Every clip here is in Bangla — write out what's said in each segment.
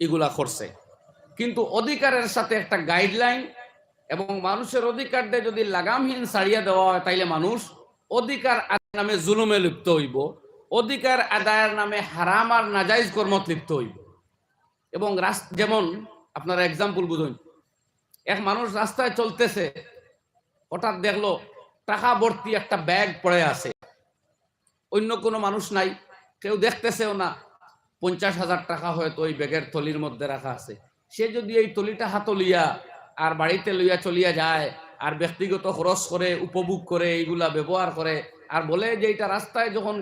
এগুলা করছে, কিন্তু অধিকারের সাথে একটা গাইডলাইন এবং মানুষের অধিকার দিয়ে যদি লাগামহীন ছাড়িয়ে দেওয়া হয়, তাইলে মানুষ অধিকার আদায়ের নামে জুলুমে লিপ্ত হইব, অধিকার আদায়ের নামে হারাম আর নাজাইজ কর্মত লিপ্ত হইব। এবং যেমন আপনারা এক্সাম্পল বুঝুন, এক মানুষ রাস্তায় চলতেছে, হঠাৎ দেখলো টাকা ভর্তি একটা ব্যাগ পড়ে আছে, অন্য কোনো মানুষ নাই, কেউ দেখতেছেও না, 50,000 টাকা হয়তো ওই ব্যাগের থলির মধ্যে রাখা আছে। সে যদি এই থলিটা হাত লইয়া আর বাড়িতে লইয়া চলিয়া যায় আর ব্যক্তিগত খরচ করে উপভোগ করে এইগুলা ব্যবহার করে আর বলে যে এটা রাস্তায় যখন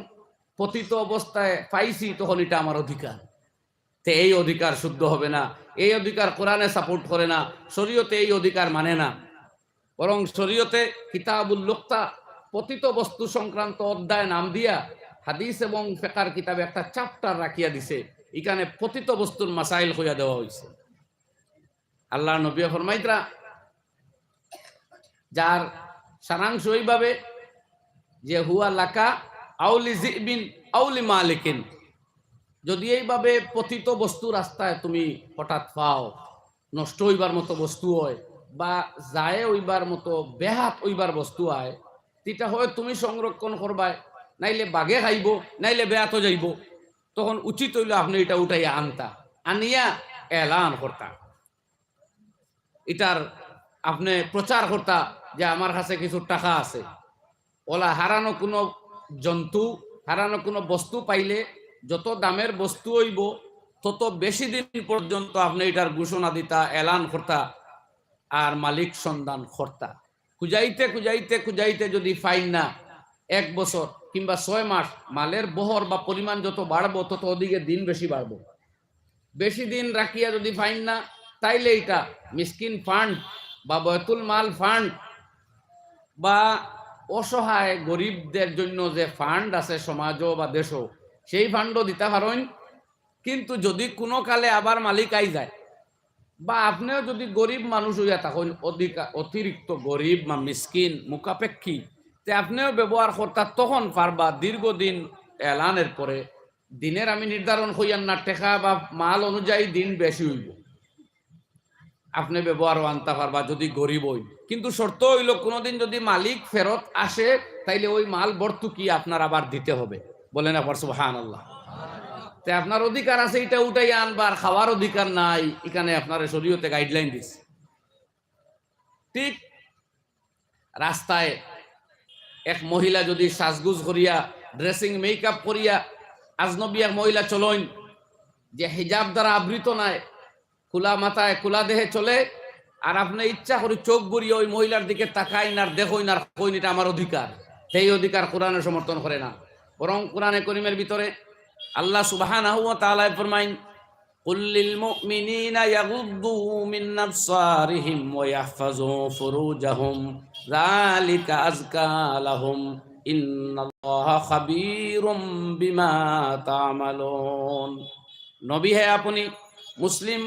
পতিত অবস্থায় পাইছি তখন এটা আমার অধিকার, তো এই অধিকার শুদ্ধ হবে না। এই অধিকার কোরআনে সাপোর্ট করে না, শরীয়তে এই অধিকার মানে না। বরং শরীয়তে কিতাবুল লুক্তা পতিত বস্তু সংক্রান্ত অধ্যায় নাম দিয়া হাদিস এবং ফিকহের কিতাবে একটা চ্যাপ্টার রাখিয়া দিছে, এখানে পতিত বস্তুর মাসাইল হইয়া দেওয়া হয়েছে। আল্লাহ নবী ফরমাইতরা যার সারাংশ এইভাবে যে হুয়া লাকা আউলি জিবিন আউলি মালিকিন, যদি এইভাবে পতিত বস্তু রাস্তায় তুমি হঠাৎ পাও, নষ্ট হইবার মতো বস্তু হয় বা যায় হইবার মতো বেহাত হইবার বস্তু হয়, সেটা হয় তুমি সংরক্ষণ করবাই, নাইলে বাঘে খাইব, নাইলে বেহাত যাইব, তখন উচিত হইল আপনি এটা উঠাইয়া আনতা, আনিয়া এলান করতা, এটার আপনি প্রচার করতা যে আমার কাছে কিছু টাকা আছে। ওলা হারানো কোনো জন্তু, হারানো কোনো বস্তু পাইলে যত দামের বস্তু হইব তত বেশি দিন পর্যন্ত আপনি এটার ঘোষণা দিতা, এলান করতা আর মালিক সন্ধান করতা। খুঁজাইতে খুঁজাইতে খুঁজাইতে যদি ফাইন না 1 বছর কিংবা 6 মাস, মালের বহর বা পরিমাণ যত বাড়বো তত ওদিকে দিন বেশি বাড়বো। বেশি দিন রাখিয়া যদি ফাইন না, তাইলে এটা মিসকিন ফান্ড বা বয়তুল মাল ফান্ড বা অসহায় গরিবদের জন্য যে ফান্ড আছে সমাজও বা দেশও, সেই ফান্ডও দিতে পারেন। কিন্তু যদি কোনো কালে আবার মালিক আই যায় বা আপনিও যদি গরিব মানুষ হইয়া থাকেন, অতিরিক্ত গরিব বা মিসকিন মুখাপেক্ষী, তে আপনিও ব্যবহার করতা, তখন পারবা দীর্ঘদিন এলানের পরে দিনের আমি নির্ধারণ হইয়ান না, টেকা বা মাল অনুযায়ী দিন বেশি হইব, আপনি ব্যবহারও আনতে পারবা যদি গরিব হই। কিন্তু শর্ত হইল কোনোদিন যদি মালিক ফেরত আসে তাইলে ওই মাল ভর্তুকি আপনার আবার দিতে হবে। বলেন আবার সুবহানাল্লাহ। তে আপনার অধিকার আছে এটা উঠাই আনবার, খাওয়ার অধিকার নাই, এখানে আপনার শরীয়তে গাইডলাইন দিচ্ছে। ঠিক রাস্তায় এক মহিলা যদি সাজগুজ করিয়া ড্রেসিং মেকআপ করিয়া আজনবী এক মহিলা চলেন, যে হিজাব দ্বারা আবৃত নাই, খোলা মাথায় খোলা দেহে চলে, আর আপনি ইচ্ছা করে চোখ গড়িয়ে ওই মহিলার দিকে তাকাইন আর দেখইন আর কইন এটা আমার অধিকার, সেই অধিকার কোরআনে সমর্থন করে না। বরং কোরআনে করিমের ভিতরে আল্লাহ সুবহানাহু ওয়া তাআলা ফরমাইন, কুল্লিল মুমিনিনা ইয়াগুদ্দু মিন আবসারিহিম ওয়া ইয়াহফাযু ফুরুজাহুম যালিকা আযকা লাহুম ইন্নাল্লাহা খাবীরুম বিমা তা'মালুন। নবী হে আপনি মুসলিম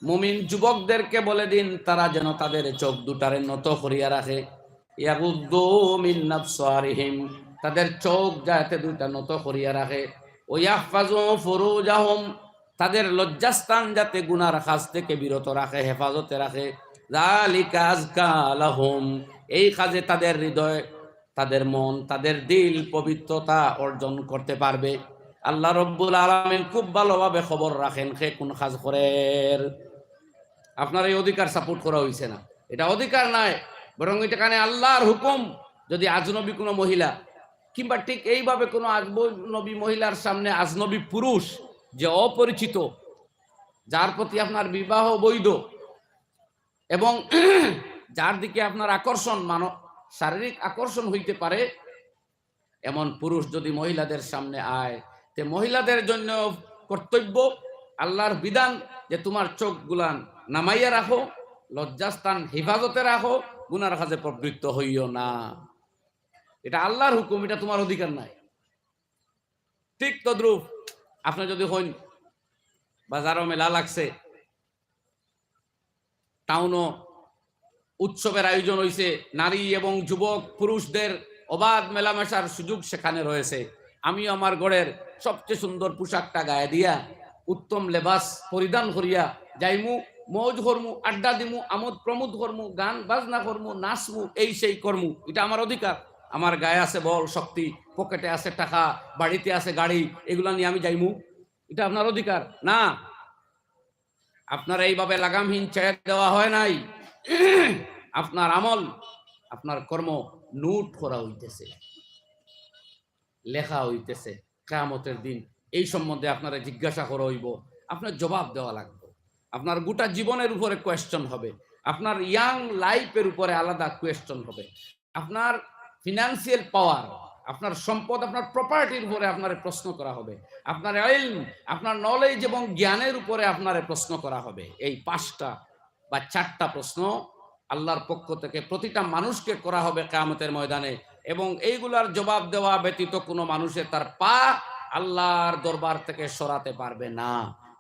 মুমিন যুবকদেরকে বলে দিন তারা যেন তাদের চোখ দুটারে নত করিয়া রাখে, ইয়াগুদ্দু মিন আবসারিহিম, তাদের চোখ যাতে দুটা নত করিয়া রাখে, ও ইয়াহফাযু ফুরুজাহুম, তাদের লজ্জাস্থান যাতে গুনার কাজ থেকে বিরত রাখে, হেফাজতে রাখে, যালিকা আযকা লাহুম, এই কাজে তাদের হৃদয়, তাদের মন, তাদের দিল পবিত্রতা অর্জন করতে পারবে। আল্লাহ রব্বুল আলামিন খুব ভালোভাবে খবর রাখেন কে কোন কাজ করেন। আপনার এই অধিকার সাপোর্ট করা হয়েছে না, এটা অধিকার নাই, বরং এটা কানে আল্লাহর হুকুম। যদি আজনবী কোনো মহিলা কিংবা ঠিক এইভাবে কোনো আজনবী মহিলার সামনে আজনবী পুরুষ যে অপরিচিত, যার প্রতি আপনার বিবাহ বৈধ এবং যার দিকে আপনার আকর্ষণ, শারীরিক আকর্ষণ হইতে পারে, এমন পুরুষ যদি মহিলাদের সামনে আয়, তে মহিলাদের জন্য কর্তব্য, আল্লাহর বিধান যে তোমার চোখ গুলান নামাইয়া রাখো, লজ্জাস্থান হেফাজতে রাখো, গুনার কাজে প্রবৃত্ত হইও না। এটা আল্লাহর হুকুম, এটা তোমার অধিকার নাই। ঠিক তদ্রুপ আপনি যদি হইন বাজারও মেলা লাগছে, টাউনও উৎসবের আয়োজন হয়েছে, নারী এবং যুবক পুরুষদের অবাধ মেলামেশার সুযোগ সেখানে রয়েছে, আমি আমার ঘরের সবচেয়ে সুন্দর পোশাকটা গায়ে দিয়া উত্তম লেবাস পরিধান করিয়া যাইমু, মৌজ করমু, আড্ডা দিমু, আমোদ প্রমোদ করমু, গান বাজনা করমু, নাচমু, এই সেই করমু, এটা আমার অধিকার। আমার গায়ে আছে বল শক্তি, পকেটে আছে টাকা, বাড়িতে আছে গাড়ি, এগুলা নিয়ে আমি যাইমু, এটা আপনার অধিকার না। আপনার এইভাবে লাগামহীন ছেড়ে দেওয়া হয় নাই। আপনার আমল, আপনার কর্ম নোট করা হইতেছে, লেখা হইতেছে। কিয়ামতের দিন এই সম্বন্ধে আপনারা জিজ্ঞাসা করা হইব, আপনার জবাব দেওয়া লাগবে। আপনার গোটা জীবনের উপরে কোয়েশ্চন হবে, আপনার ইয়াং লাইফের উপরে আলাদা কোয়েশ্চন হবে, আপনার ফিনান্সিয়াল পাওয়ার, আপনার সম্পদ, আপনার প্রপার্টির উপরে আপনার প্রশ্ন করা হবে, আপনার ইলম, আপনার নলেজ এবং জ্ঞানের উপরে আপনার প্রশ্ন করা হবে। এই 5টা বা 4টা প্রশ্ন আল্লাহর পক্ষ থেকে প্রতিটা মানুষকে করা হবে কিয়ামতের ময়দানে, এবং এইগুলার জবাব দেওয়া ব্যতীত কোনো মানুষের তার পা আল্লাহর দরবার থেকে সরাতে পারবে না।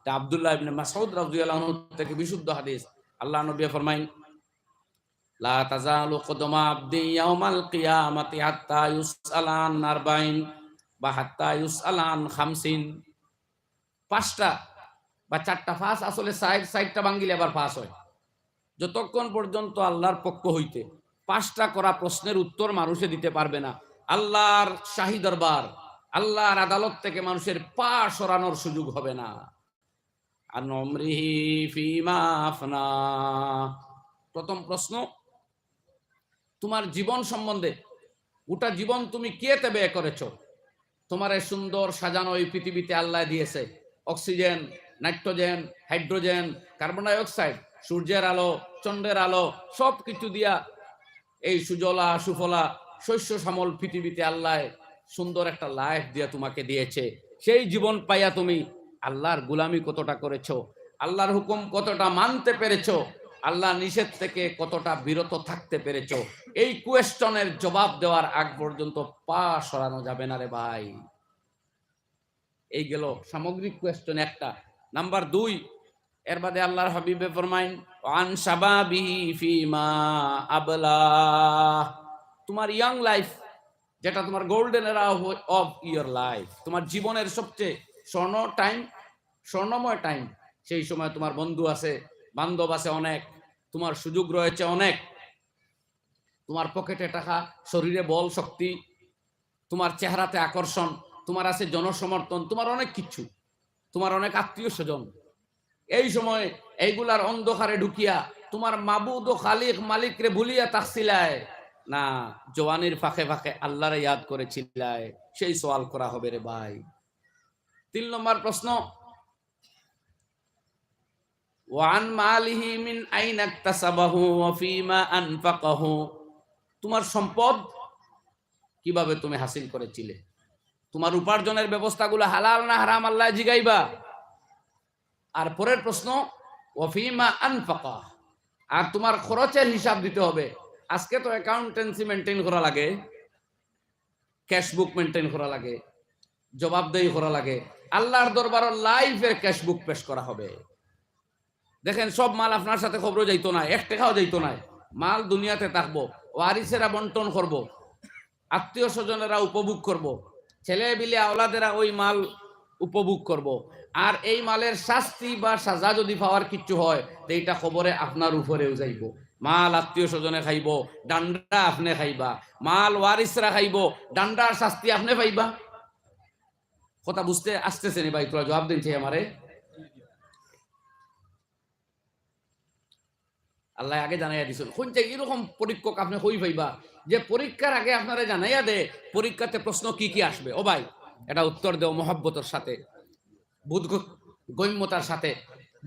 তা আব্দুল্লাহ ইবনে মাসউদ রাদিয়াল্লাহু আনহু থেকে বিশুদ্ধ হাদিস, আল্লাহ নবী ফরমাইন, লা তাজালু কদমা আবদি ইয়াউমাল কিয়ামাতি হাত্তা ইউসআলা আন আরবাইন বা হাত্তা ইউসআলা আন খামসিন। 5টা বা 4টা ফাঁস, আসলে সাইডটা ভাঙ্গিলে আবার ফাঁস হয়। যতক্ষণ পর্যন্ত আল্লাহর পক্ষ হইতে 5টা করা প্রশ্নের উত্তর মানুষে দিতে পারবে না, আল্লাহর শাহী দরবার, আল্লাহর আদালত থেকে মানুষের পা সরানোর সুযোগ হবে না। আন উমরিহি ফিমা আফনা। প্রথম প্রশ্ন, তোমার জীবন সম্বন্ধে, গোটা জীবন তুমি কিয়েতে ব্যয় করেছো? তোমার এই সুন্দর সাজানো এই পৃথিবীতে আল্লাহ দিয়েছে oxygen, nitrogen, hydrogen, carbon die oxide, সূর্যের আলো, চন্দ্রের আলো, সব কিছু দিয়া এই সুজলা সুফলা শস্য শ্যামল পৃথিবীতে আল্লাহ সুন্দর একটা লাইফ দিয়া তোমাকে দিয়েছে। সেই জীবন পাইয়া তুমি আল্লাহর গোলামি কতটা করেছো, আল্লাহর হুকুম কতটা মানতে পেরেছো, আল্লাহ নিষেধ থেকে কতটা বিরত থাকতে পেরেছো, এই কোয়েশ্চনের জবাব দেওয়ার আগ পর্যন্ত পা সরানো যাবে না রে ভাই। এই গেল সামগ্রিক কোয়েশ্চন একটা। নাম্বার 2, এর বাদে আল্লাহর হাবিবে ফরমাইন, আন শাবাবিহি ফিমা আবলা। তোমার ইয়াং লাইফ, যেটা তোমার গোল্ডেন এরা অফ ইয়োর লাইফ, তোমার জীবনের সবচেয়ে স্বর্ণময় টাইম, সেই সময় তোমার বন্ধু আছে, বান্ধব আছে অনেক, তোমার সুযোগ রয়েছে অনেক, তোমার পকেটে টাকা, শরীরে বল শক্তি, তোমার চেহারাতে আকর্ষণ, তোমার আছে জনসমর্থন, তোমার অনেক কিছু, তোমার অনেক আত্মীয় স্বজন। এই সময় এইগুলার অন্ধকারে ঢুকিয়া তোমার মাবুদ ও খালিক মালিক রে ভুলিয়া তাকছিলায় না, জওয়ানির ফাঁকে ফাঁকে আল্লাহরে ইয়াদ করেছিলায়, সেই সওয়াল করা হবে রে ভাই। 3 নম্বর প্রশ্ন, ওয়ান মালিহি মিন আইনা ইকতাসাবাহু ওয়া ফিমা আনফাকাহু। তোমার সম্পদ কিভাবে তুমি হাসিল করেছিলে, তোমার উপার্জনের ব্যবস্থাগুলো হালাল না হারাম আল্লাহ জিগাইবা। আর পরের প্রশ্ন, ওয়া ফিমা আনফাকা, আর তোমার খরচের হিসাব দিতে হবে। আজকে তো অ্যাকাউন্টেন্সি মেনটেন করা লাগে, ক্যাশবুক মেনটেন করা লাগে, জবাবদেহি করা লাগে। আল্লাহর দরবারে লাইফের ক্যাশবুক পেশ করা হবে। দেখেন, সব মাল আপনার সাথে খবরও যাইতো না, 1 টাকাও যাইতো না, মাল দুনিয়াতে থাকবো, ওয়ারিসেরা বন্টন করব, আত্মীয় স্বজনেরা উপভোগ করব, ছেলে বিলে আওলাদেরা ওই মাল উপভোগ করব। আর এই মালের শাস্তি বা সাজা যদি পাওয়ার কিছু হয়, তো এইটা খবরে আপনার উপরেও যাইব। মাল আত্মীয় স্বজনে খাইব, ডান্ডা আপনি খাইবা, মাল ওয়ারিসরা খাইব, ডান্ডার শাস্তি আপনি পাইবা। কথা বুঝতে আসতেছে নি ভাই? তোরা জবাব দিনছে আমারে। আল্লাহ আগে জানাইয়া দিছিল, শুনছে এরকম পরীক্ষক আপনি হই পাইবা, যে পরীক্ষার আগে আপনারা জানাইয়া দে পরীক্ষাতে প্রশ্ন কি কি আসবে। ও ভাই, এটা উত্তর দেও মহব্বতের সাথে, গম্যতার সাথে।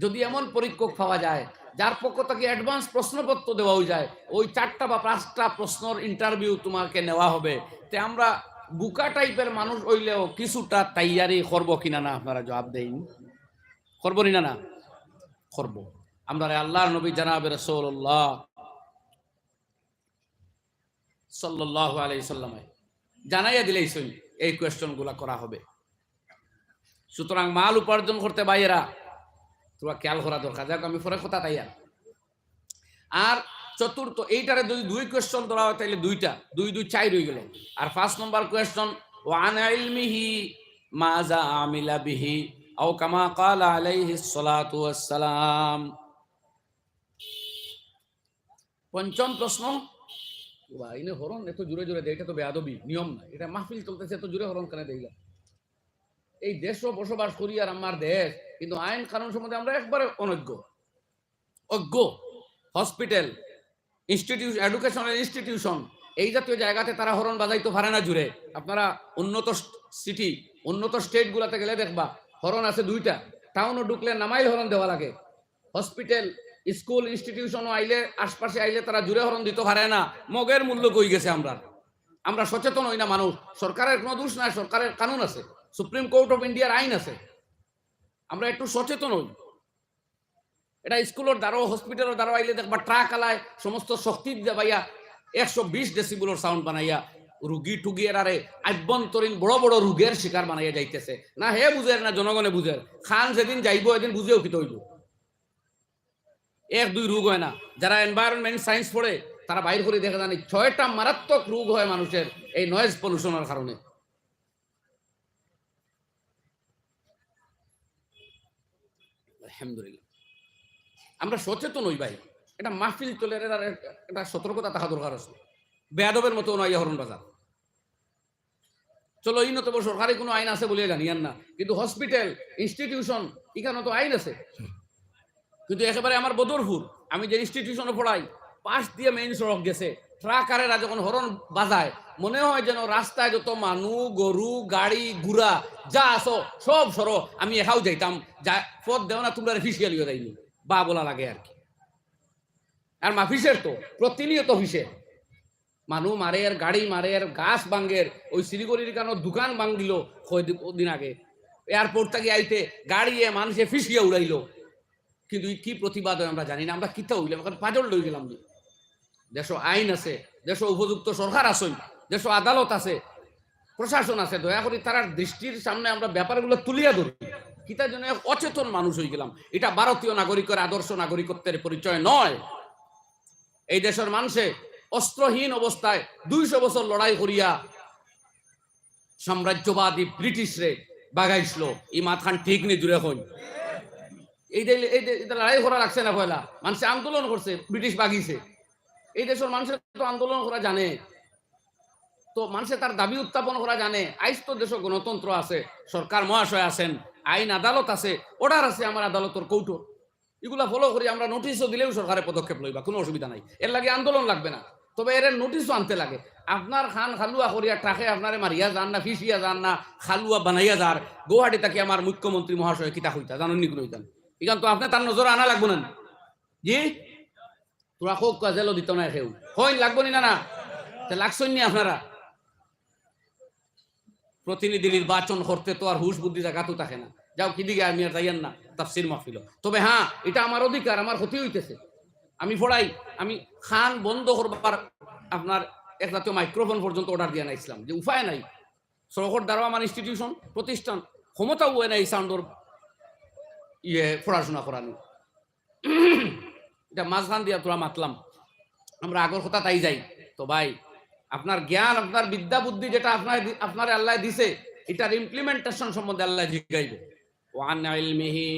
যদি এমন পরীক্ষক পাওয়া যায় যার পক্ষ থেকে অ্যাডভান্স প্রশ্নপত্র দেওয়া হয়ে যায়, ওই 4টা বা 5টা প্রশ্নের ইন্টারভিউ তোমাকে নেওয়া হবে, তে আমরা বুকা টাইপের মানুষ হইলেও কিছুটা তৈয়ারি করবো কিনা না? আপনারা জবাব দেন, করবো না? না করবো। আমরা আল্লাহর নবী জনাবে রাসূলুল্লাহ সাল্লাল্লাহু আলাইহি সাল্লাম জানাইয়া দিলেই এই কোয়েশ্চন গুলা করা হবে। সুতরাং মাল উপার্জন করতে বাইরা তোরা খেয়াল করা দরকার। যাক, আমি পরে কথা তাইয়া। আর চতুর্থ, এইটারে যদি 2 কোয়েশ্চন ধরা হয় তাহলে 2টা 2 2 4 হয়ে গেল। আর 5 নম্বর কোয়েশ্চন, ওয়ান ইলমিহি মাযা আমিলা বিহি আও কামা ক্বালা আলাইহিস সালাতু ওয়াস সালাম। পঞ্চম প্রশ্ন, ইনে হরণ এত জোরে জোরে দেয়, এটা তো বেয়াদবি, নিয়ম না। এটা মাহফিল চলতেছে, এত জোরে হরণ কেন দেইলা? এই দেশও বসবাস করি আর আমার দেশ, কিন্তু আইন কানুন সম্বন্ধে আমরা একবারে অনজ্ঞ, অজ্ঞ। হসপিটাল, ইনস্টিটিউশন, এডুকেশনাল ইনস্টিটিউশন, এই জাতীয় জায়গাতে তারা হরণ বাজাইতে পারে না জুড়ে। আপনারা উন্নত সিটি, উন্নত স্টেট গুলাতে গেলে দেখবা হরণ আছে দুইটা, টাউনও ঢুকলে নামাইল হরণ দেওয়া লাগে। হসপিটাল, স্কুল, ইনস্টিটিউশনও আইলে, আশপাশে আইলে তারা জুড়ে হরণ দিতে পারে না। মগের মূল্য কই গেছে। আমরা সচেতন হই না মানুষ। সরকারের কোনো দোষ নাই, সরকারের কানুন আছে, সুপ্রিম কোর্ট অফ ইন্ডিয়ার আইন আছে, আমরা একটু সচেতন হই। এটা স্কুলের দ্বারা, হসপিটালের দ্বারা আইলে দেখবা ট্রাক আলায় সমস্ত শক্তি দিয়ে ভাইয়া 120 ডেসিবলের সাউন্ড বানাইয়া রুগী টুগি এরারে আভ্যন্তরীণ বড় বড় রোগের শিকার বানাইয়া যাইতেছে। না হে বুঝের না জনগণে বুঝের। খান যেদিন যাইব এদিন বুঝেও কি হইব। 1-2 রোগ হয় না। যারা এনভায়রনমেন্ট সায়েন্স পড়ে তারা বাইর করে দেখা জানি 6টা মারাত্মক রোগ হয় মানুষের এই নয়েজ পলিউশনের কারণে। আলহামদুলিল্লাহ, আমরা সচেতন হই ভাই। এটা মাহফিল চলে, এটা সতর্কতা থাকা দরকার আছে। বেয়াদবের মতো নয় হরণ বাজার। চলো এই নত সরকারি কোনো আইন আছে বলে জানিয়ান না, কিন্তু হসপিটাল, ইনস্টিটিউশন, এখানে তো আইন আছে। কিন্তু একেবারে আমার বদরপুর, আমি যে ইনস্টিটিউশনে পড়াই, পাশ দিয়ে মেইন সড়ক গেছে, ট্রাকারেরা যখন হরণ বাজায় মনে হয় যেন রাস্তায় যত মানুষ, গরু, গাড়ি, ঘুরা যা আসো সব সরো। আমি একাও যাইতাম, যা পথ দেও না তোমরা ফিসিয়ালিও যাইনি বা বলা লাগে আর কি। আর মাফিসের তো প্রতিনিয়ত ফিসে মানুষ মারের, গাড়ি মারের, গাছ ভাঙ্গের। ওই শিলিগুড়ির কেন দোকান ভাঙ্গিল কয়েকদিন আগে, এয়ারপোর্ট থেকে আইতে গাড়িয়ে মানুষে ফিসিয়ে উড়াইলো। কিন্তু কি প্রতিবাদ হয় আমরা জানি না। আমরা কিতা হইলাম এখন, পাজল লই গেলাম। দেশ আইন আছে, দেশ উপযুক্ত সরকার আছে, দেশ আদালত আছে, প্রশাসন আছে। দয়া করে তার দৃষ্টির সামনে আমরা ব্যাপারগুলো তুলিয়া ধরি। কিতার জন্য অচেতন মানুষ হয়ে গেলাম। এটা ভারতীয় নাগরিকের আদর্শ নাগরিকত্বের পরিচয় নয়। এই দেশের মানুষে অস্ত্রহীন অবস্থায় 200 বছর লড়াই করিয়া সাম্রাজ্যবাদী ব্রিটিশরে বাগাইছিল। এই মাথান ঠিক নেই দূরে হই। এই লড়াই করা লাগছে না, পয়লা মানুষে আন্দোলন করছে, ব্রিটিশ বাগিছে। এই দেশের মানুষের তো আন্দোলন করা জানে, তো মানুষের তার দাবি উত্থাপন করা জানে। আইস তো দেশ গণতন্ত্র আছে, সরকার মহাশয় আছেন, আইন আদালত আছে, অর্ডার আছে আমার আদালতের কৌটো, এগুলা ফলো করি আমরা। নোটিশও দিলেও সরকারের পদক্ষেপ লইবা, কোনো অসুবিধা নাই। এর লাগে আন্দোলন লাগবে না, তবে এর নোটিশও আনতে লাগে। আপনার খান খালুয়া করিয়া ট্রাকে আপনারে মারিয়া যান না, ফিসিয়া যান না, খালুয়া বানাইয়া যার গুয়াহাটি থাকি আমার মুখ্যমন্ত্রী মহাশয় কিতা হইতা জানেননি কোনো হইতাম। এখান তো আপনি তার নজরে আনা লাগবো না জি। তোরা খুব কাজেলো দিত না কেউ হইন লাগবো না, না লাগছেন নি আপনারা। প্রতিনিধি নির্বাচন করতে তো আর হুশ বুদ্ধি জায়গাতেও থাকে না। যাও কি দিকে আমি আর যাইয়েন না তাফসির মাহফিল। তবে হ্যাঁ, এটা আমার অধিকার, আমার ক্ষতি হইতেছে। আমি পড়াই, আমি খান বন্ধ করবার আপনার এক জাতীয় মাইক্রোফোন পর্যন্ত অর্ডার দিয়ে নাইছিলাম, যে উপায় নাই। সরকার দ্বারা আমার ইনস্টিটিউশন, প্রতিষ্ঠান ক্ষমতাও হয় না এই সাউন্ডর পড়াশোনা করানো। এটা মাঝখান দিয়া তোরা মাতলাম, আমরা আগর কথা তাই যাই। তো ভাই, আপনার জ্ঞান, আপনার বিদ্যা বুদ্ধি যেটা আপনার আল্লাহ দিছে, এটার ইমপ্লিমেন্টেশন সম্বন্ধে আল্লাহ জিজ্ঞাইবে। ওয়ান ইলমিহি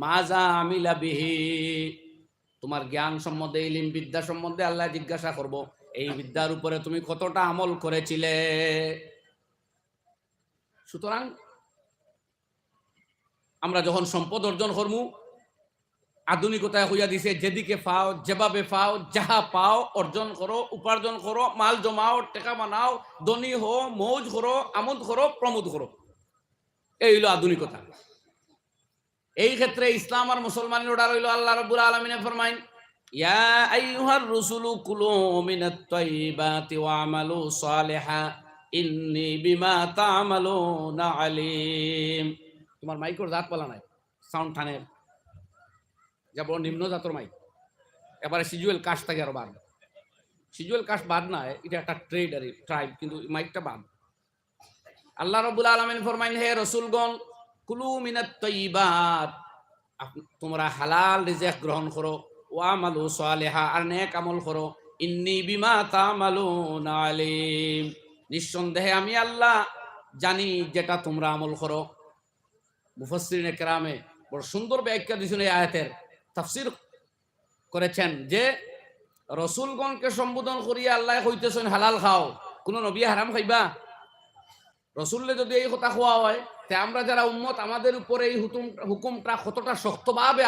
মাযা আমিলা বিহি, তোমার জ্ঞান সম্বন্ধে, ইলম বিদ্যা সম্বন্ধে আল্লাহ জিজ্ঞাসা করব, এই বিদ্যার উপরে তুমি কতটা আমল করেছিলে। সুতরাং আমরা যখন সম্পদ অর্জন করমু, আধুনিকতায় হইয়া দিছে, যেদিকে পাও, যেভাবে পাও, যাহা পাও অর্জন করো, উপার্জন করো, মাল জমাও, টাকা বানাও, ধনী হো, মৌজ করো, আমোদ করো, প্রমোদ করো। এই হইল আধুনিকতা। এই ক্ষেত্রে ইসলাম আর মুসলমানের অর্ডার হইল, আল্লাহ রাব্বুল আলামিন ফরমাইন, ইয়া আইয়ুহার রাসূলু কুলু মিনাত তাইয়্যিবাতি ওয়া আমালু সালিহা ইন্নী বিমা তা'মালুনা আলিম। তোমার মাইকের জাত পালা নাই, সাউন্ড টানের, যা বড় নিম্ন জাতর মাইক। এবারে সিজুয়েল কাস্ট থাকে আরো বাদ। সিজুয়েল কাস্ট বাদ না, এটা একটা ট্রেড আর ট্রাইব, কিন্তু মাইকটা বাদ। আল্লাহ রাব্বুল আলামিন ফরমাইন, হে রাসূলগণ, কুলু মিনাত তাইয়্যিবাত, তোমরা হালাল রিজিক গ্রহণ করো, ওয়া আমালু সালিহা, আর নেক আমল করো, ইন্নী বিমা তা'মালুনা আলিম, নিঃসন্দেহে আমি আল্লাহ জানি যেটা তোমরা আমল করো। মুফাসসিরিনে কেরামে বড় সুন্দর ব্যাখ্যা দিয়েছেন এই আয়াতের, তাফসীর করেছেন যে রসুলগণকে সম্বোধন করিয়া আল্লাহ কইতেছেন হালাল খাও, কোন নবী হারাম খাইবা? রসুললে যদি এই কথা খোয়া হয়, তে আমরা যারা উম্মত আমাদের উপরে এই হুকুমটা কতটা শক্তভাবে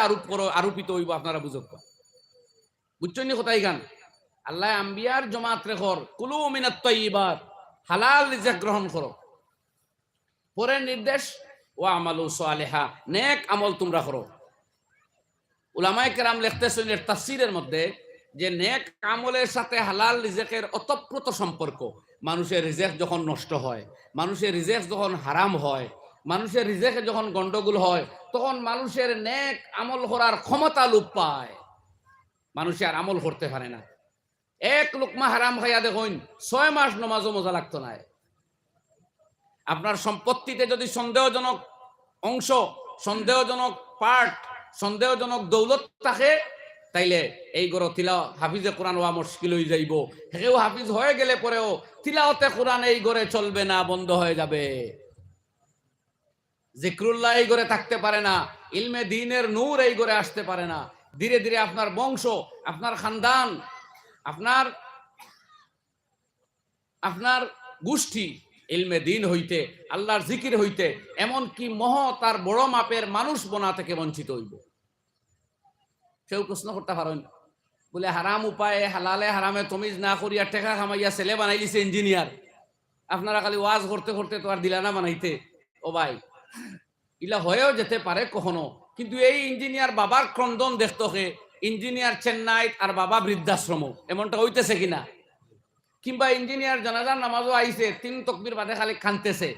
আরোপিত হইব আপনারা বুঝক। বুঝছেন কোথায় গান? আল্লাহ আম্বিয়ার জমাত রেখর কুলু মিনাত তাইয়্যিবাত, হালাল রিজিক গ্রহণ করো। পরের নির্দেশ ওয়া আমালু সালিহা, নেক আমল তোমরা করো। উলামায়ে কেরাম লিখতেছেন এর তাফসীরের মধ্যে যে নেক আমলের সাথে হালাল রিজিকের ওতপ্রোত সম্পর্ক। মানুষের রিজিক যখন নষ্ট হয়, মানুষের রিজিক যখন হারাম হয়, মানুষের রিজিকে যখন গন্ডগোল হয়, তখন মানুষের নেক আমল করার ক্ষমতা লোপ পায়, মানুষে আর আমল করতে পারে না। এক লুকমা হারাম খাইয়া দেখুন 6 মাস নমাজও মজা লাগতো না। আপনার সম্পত্তিতে যদি সন্দেহজনক অংশ, সন্দেহজনক পার্ট, সন্দেহজনক দৌলত থাকে, তাইলে এই গড় তিলা হাফিজে কোরআন হওয়া মুশকিল হয়ে যাইব। সেও হাফিজ হয়ে গেলে পরেও তিলাওতে কোরআন এই গড়ে চলবে না, বন্ধ হয়ে যাবে। জিক্রুল্লাহ এই গড়ে থাকতে পারে না, ইলমে দ্বীনের নূর এই গড়ে আসতে পারে না। ধীরে ধীরে আপনার বংশ, আপনার খানদান, আপনার গোষ্ঠী ইলমে দ্বীন হইতে, আল্লাহর জিকির হইতে, এমনকি মহৎ আর বড় মাপের মানুষ বনা থেকে বঞ্চিত হইব। কেউ প্রশ্ন করতে পারেন, বলে হারাম উপায়ে হালালে হারামে তমিজ না করিয়া টেকা খামাইয়া ছেলে বানাইলিছে ইঞ্জিনিয়ার, আপনারা খালি ওয়াজ করতে করতে তো আর দিলা না বানাইতে। ও ভাই, ইলা হয়েও যেতে পারে কখনো, কিন্তু এই ইঞ্জিনিয়ার বাবার ক্রন্দন দেখতো কে? ইঞ্জিনিয়ার চেন্নাই আর বাবা বৃদ্ধাশ্রম, এমনটা হইতেছে কিনা? কিংবা ইঞ্জিনিয়ার জানাজার নামাজও আইছে, 3 তাকবীর বাদে খালি কানতেছে,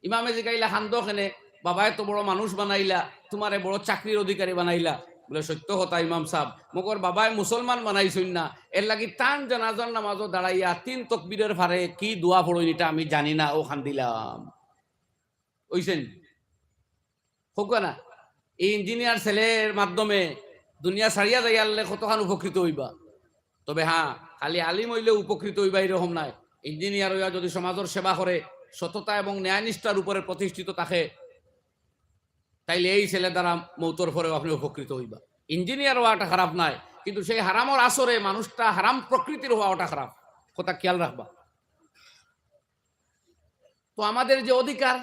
ইমামে জিগাইলা খান্দো কেনে? বাবায় তো বড় মানুষ বানাইলা, তোমারে বড় চাকরির অধিকারী বানাইলা। বলে সত্য কথা ইমাম সাহেব, মগর বাবায় মুসলমান বানাইছই না, এর লাগি টান জানাজার নামাজও দাঁড়াইয়া 3 তাকবীরের ফারে কি দোয়া পড়ই এটা আমি জানি না, ও খান্দিলাম। ওইছেন হোক না? এই ইঞ্জিনিয়ার ছেলের মাধ্যমে দুনিয়া ছাড়িয়া যাই আনলে কতখান উপকৃত হইবা। তবে হ্যাঁ, খালি আলিম হইলে উপকৃত হইবা এরকম নাই। ইঞ্জিনিয়ার হইয়া যদি সমাজের সেবা করে, সততা এবং ন্যায়নিষ্ঠার উপরে প্রতিষ্ঠিত থাকে, তাইলে এই ছেলে দ্বারা মৌতর পরেও আপনি উপকৃত হইবা। ইঞ্জিনিয়ার হওয়াটা খারাপ নাই, কিন্তু সেই হারামর আসরে মানুষটা হারাম প্রকৃতির হওয়াটা খারাপ, কথা খেয়াল রাখবা। তো আমাদের যে অধিকার,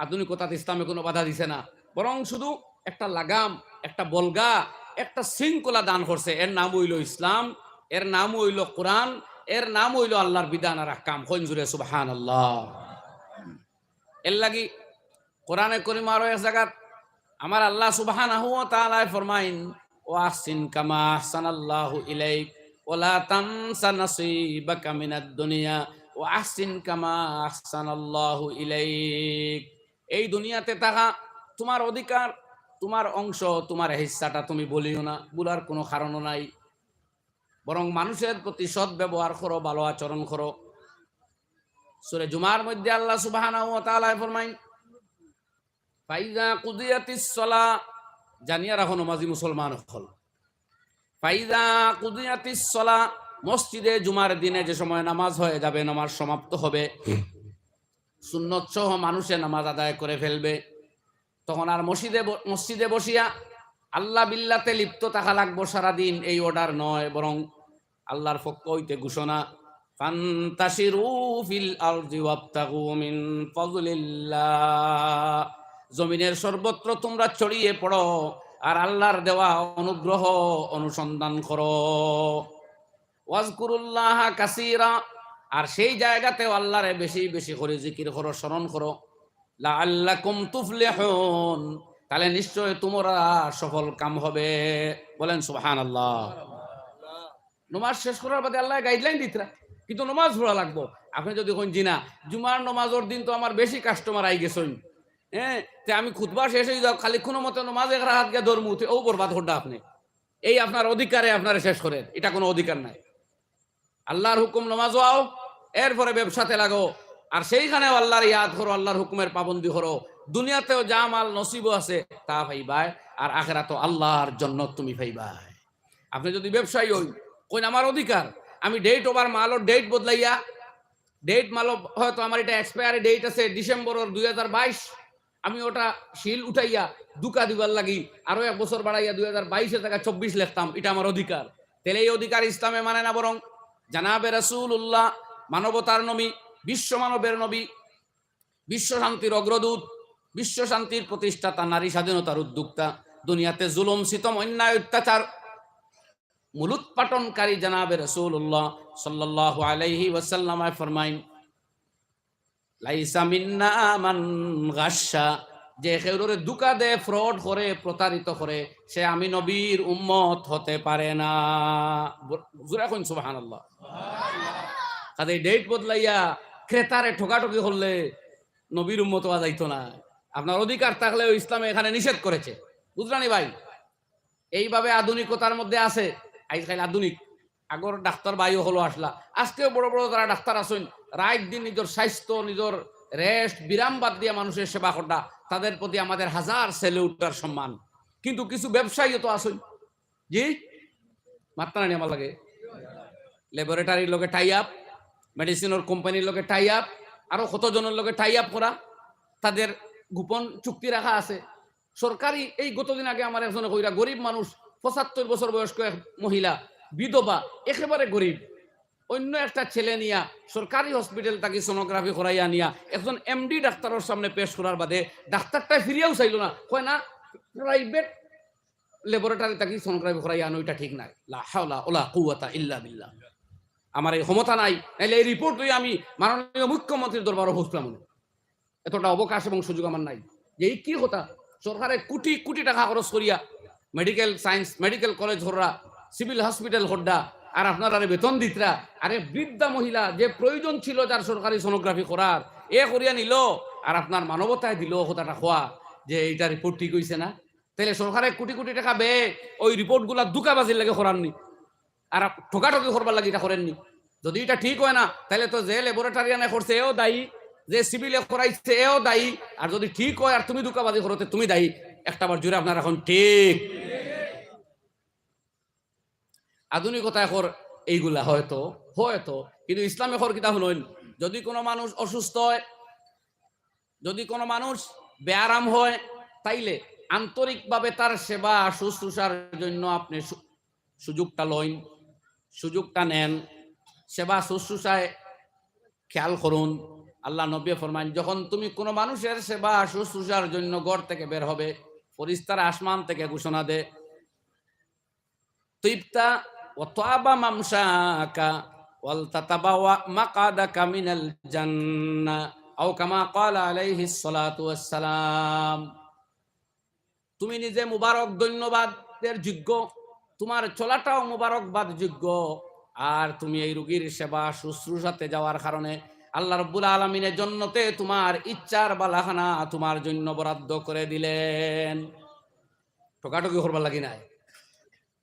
আধুনিকতাতে ইসলামে কোনো বাধা দিছে না, বরং শুধু একটা লাগাম, একটা বলগা, একটা শৃঙ্খলা দান করছে। এর নাম হইল ইসলাম, এর নাম হইল কোরআন, এর নাম হইল আল্লাহর বিধান আর আহকাম। খঞ্জুরে সুবহানাল্লাহ। এর লাগি কোরআনে করিম আরো এক জায়গা আমার আল্লাহ সুবহানাহু ওয়া তাআলা ফরমাইন, ওয়া আহসিন কামা আহসানাল্লাহু ইলাইক ওয়া লা তানসা নাসিবাকা মিনাদ দুনিয়া ওয়া আহসিন কামা আহসানাল্লাহু ইলাইক। এই দুনিয়াতে থাকা তোমার অধিকার, তোমার অংশ, তোমার হিস্সাটা তুমি বলিও না, বলার কোনো কারণও নাই। বরং মানুষের প্রতি সৎ ব্যবহার করো, ভালো আচরণ করো। সূরা জুমার মধ্যে আল্লাহ সুবহানাহু ওয়া তাআলা ফরমাইন, ফাইজা কুদিয়াতিস সালাহ, জানিয়া রাখো নমাজি মুসলমান হল, ফাইজা কুদিয়াতিস সালাহ, মসজিদে জুমার দিনে যে সময় নামাজ হয়ে যাবে, নামাজ সমাপ্ত হবে, সুন্নত সহ মানুষে নামাজ আদায় করে ফেলবে, তখন আর মসজিদে বসিয়া আল্লাহ বিল্লাতে লিপ্ত থাকা লাগবো সারাদিন, এই অর্ডার নয়। বরং আল্লাহর পক্ষ হইতে ঘোষণা, ফান্তাশিরু ফিল আরদি ওয়াবতাগু মিন ফাদলিল্লাহ, জমিনের সর্বত্র তোমরা ছড়িয়ে পড়ো আর আল্লাহর দেওয়া অনুগ্রহ অনুসন্ধান করো। ওয়াজকুরুল্লাহ কাসীরা, আর সেই জায়গাতেও আল্লাহরে বেশি বেশি করে জিকির করো, স্মরণ করো। লাআল্লাকুম তুফলিহুন, তাহলে নিশ্চয় তোমরা সফল কাম হবে। বলেন সুবহানাল্লাহ। নমাজ শেষ করার বাদে আল্লাহ গাইডলাইন দিতরা, কিন্তু নমাজ পড়া লাগবো। আপনি যদি কোন জিনা জুমার নমাজের দিন তো আমার বেশি কাস্টমার আই গেছেন, হ্যাঁ, তে আমি খুতবা শেষ হয়ে যাও, খালি কোনো মতে নমাজ এক রাহাত গিয়ে ধর্ম উঠে, ও বরবাদ করডা আপনি। এই আপনার অধিকারে আপনারা শেষ করেন, এটা কোনো অধিকার নাই। আল্লাহর হুকুম নমাজ আও, এরপরে ব্যবসাতে লাগো, আর সেইখানেও আল্লাহর ইয়াদ করো, আল্লাহর হুকুমের পাবন্দি করো। দুনিয়াতেও যা মাল নসিব আছে তা পাইবাই, আর আখিরাতে আল্লাহর জন্য তুমি পাইবাই। আপনি যদি ব্যবসায়ী হই, কই আমার অধিকার, আমি ডেট ওভার মালর ডেট বদলাইয়া, ডেট মাল হয়তো আমার এটা এক্সপায়ারি ডেট আছে ডিসেম্বরের 2022, আমি ওটা শিল উঠাইয়া দুকা দিবার লাগি আরো 1 বছর বাড়াইয়া 2022 টাকা 24 লিখতাম, এটা আমার অধিকার। তাহলে এই অধিকার ইসলামে মানে না, বরং জানাবে রাসূলুল্লাহ, মানবতার নবী, বিশ্ব মানবের নবী, বিশ্ব শান্তির অগ্রদূত, বিশ্ব শান্তির প্রতিষ্ঠাতা, নারী স্বাধীনতার উদ্যোক্তা, দুনিয়াতে জুলুম সিতম অন্যায় অত্যাচার মূলোৎপাটনকারী জানাবে রাসূলুল্লাহ সাল্লাল্লাহু আলাইহি ওয়াসাল্লাম ফরমাইন, লাইসা মিন্না মান গাশশা, যে কেউরে দুকা দে, ফ্রড করে, প্রতারিত করে, সে আমি নবীর উম্মত হতে পারে না। জোরে কইন সুবহানাল্লাহ। কাজে ডেট বদলাইয়া ক্রেতারে ঠকাঠকি করলে নবীর উম্মত হওয়া যাইতো না। আপনার অধিকার থাকলেও ইসলামে এখানে নিষেধ করেছে, বুঝলানি ভাই? এইভাবে আধুনিকতার মধ্যে আছে। আজকাল আধুনিক, আগর ডাক্তার ভাইও হলো আসলা, আজকেও বড় বড় যারা ডাক্তার আছেন, রাত দিন নিজের স্বাস্থ্য, নিজের রেস্ট বিরাম বাদ দিয়ে মানুষের সেবা করা, তাদের প্রতি আমাদের হাজার স্যালুটার সম্মান। কিন্তু কিছু ব্যবসায়ীও তো আছেন, জি মাত্রা নেই আমার লাগে, ল্যাবরেটরির লগে টাই আপ, মেডিসিনের কোম্পানির লগে টাই আপ, আরো কতজনের লগে টাই আপ করা, তাদের গোপন চুক্তি রাখা আছে। সরকারি, এই গতদিন আগে আমার একজনে কইরা, গরিব মানুষ, 75 বছর বয়স্ক এক মহিলা, বিধবা, একেবারে গরিব, অন্য একটা ছেলে নিয়া সরকারি হসপিটাল তাকে সোনোগ্রাফি করাইয়া নিয়া একজন এমডি ডাক্তারের সামনে পেশ করার বাদে ডাক্তারটা ফিরিয়াও চাইল না, কয় না প্রাইভেট ল্যাবরেটরি তাকে সোনোগ্রাফি করাইয়া আনো, এটা ঠিক নাই, লা হাওলা ওয়ালা কুওয়াতা ইল্লা বিল্লাহ। আমার এই ক্ষমতা নাই, নাইলে এই রিপোর্ট হয়ে আমি মাননীয় মুখ্যমন্ত্রীর দরবারে বসলাম, এতটা অবকাশ এবং সুযোগ আমার নাই। যে এই কি কথা, সরকারে কোটি কোটি টাকা খরচ করিয়া মেডিকেল সায়েন্স, মেডিকেল কলেজ হররা, সিভিল হসপিটাল হড্ডা, আর আপনারা বেতন দিতরা, আরে বৃদ্ধা মহিলা যে প্রয়োজন ছিল যার সরকারি সোনোগ্রাফি করার, এ করিয়া নিল, আর আপনার মানবতায় দিল কথাটা খোয়া যে এইটা রিপোর্ট ঠিক হইছে না। তাহলে সরকারে কোটি কোটি টাকা ব্যয় ওই রিপোর্ট গুলা দুকাবাজির লাগে করাননি, আর ঠকাঠকি করবার লাগে এটা করেননি। যদি এটা ঠিক হয় না, তাহলে তো যে ল্যাবরেটরিয়ানে করছে এও দায়ী, যে সিভিলে করাইছে এও দায়ী, আর যদি ঠিক হয় আর তুমি দুকাবাজি করতে তুমি দায়ী। একটা বার জুড়ে আপনার এখন ঠিক। আধুনিকতা এখন এইগুলা হয়তো হয়তো, কিন্তু ইসলাম এখন কিতা শুনুন, যদি কোনো মানুষ অসুস্থ হয়, যদি কোনো মানুষ ব্যায়াম হয়, তাইলে আন্তরিকভাবে তার সেবা শুশ্রূষার জন্য আপনি সুযোগটা লইন, সুযোগটা নেন, সেবা শুশ্রূষায় খেয়াল করুন। আল্লাহ নবী ফরমান, যখন তুমি কোনো মানুষের সেবা শুশ্রূষার জন্য ঘর থেকে বের হবে, ফেরেশতারা আসমান থেকে ঘোষণা দে, তিবতা ওয়া তাবা মামশাকা ওয়াল তাতাবাওয়া মাকাদাকা মিনাল জান্নাহ আও কামা ক্বালা আলাইহিস সালাতু ওয়াস সালাম। তুমি নিজে মুবারক ধন্যবাদের যোগ্য, তোমার চলাটাও মুবারকবাদ যোগ্য, আর তুমি এই রোগীর সেবা শুশ্রূষাতে যাওয়ার কারণে আল্লাহ রাব্বুল আলামিনের জান্নাতে তোমার ইচ্ছার বালাখানা তোমার জন্য বরাদ্দ করে দিলেন। ঠকাঠকি করবার লাগি নাই,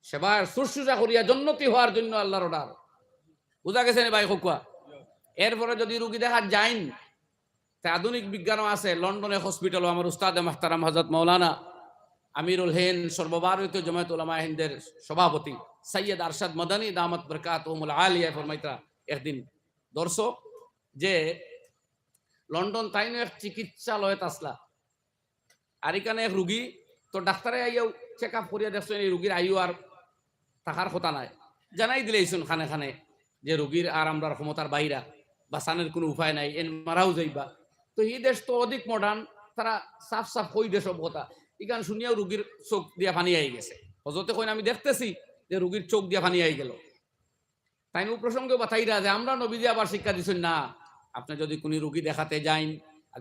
সেবা শুশ্রূষা করিয়া জান্নাতি হওয়ার জন্য আল্লাহর অর্ডার। বুঝা গেছে না ভাই খোকা? এরপরে যদি রোগী দেখা যাইন, তা আধুনিক বিজ্ঞানও আছে। লন্ডনে হসপিটালও আমার উস্তাদে মাহতারাম হযরত মাওলানা আমিরুল হিন্দ সর্বভারতীয় জামায়াত উলামা হিন্দের সভাপতি সৈয়দ আরশাদ মাদানী দামাত বরকাতুহুমুল আলিয়া ফরমাইতা, একদিন দর্শক যে লন্ডন তাইনো এক চিকিৎসালয়ত আসলা, আর এখানে এক রুগী, তো ডাক্তারে আইয়াও চেক আপ করিয়া দেখছেন এই রুগীর আয়ু আর থাকার কথা নাই, জানাই দিলেইছুন খানে খানে যে রুগীর আর আমরার ক্ষমতার বাইরা, বাঁচানোর কোনো উপায় নাই, এন মারাও যাইবা। তো এই দেশ তো অধিক মডার্ন, তারা সাফ সাফ কই দেশ সব কথা, এখান শুনিয়াও রুগীর চোখ দিয়া পানি আই গেছে। হজরতে কইন আমি দেখতেছি যে রুগীর চোখ দিয়া পানি আই গেল। তাই প্রসঙ্গে বাতাইরা যে আমরা নবীজি আবার শিক্ষা দিচ্ছেন না, আপনি যদি কোনো রুগী দেখাতে যাইন,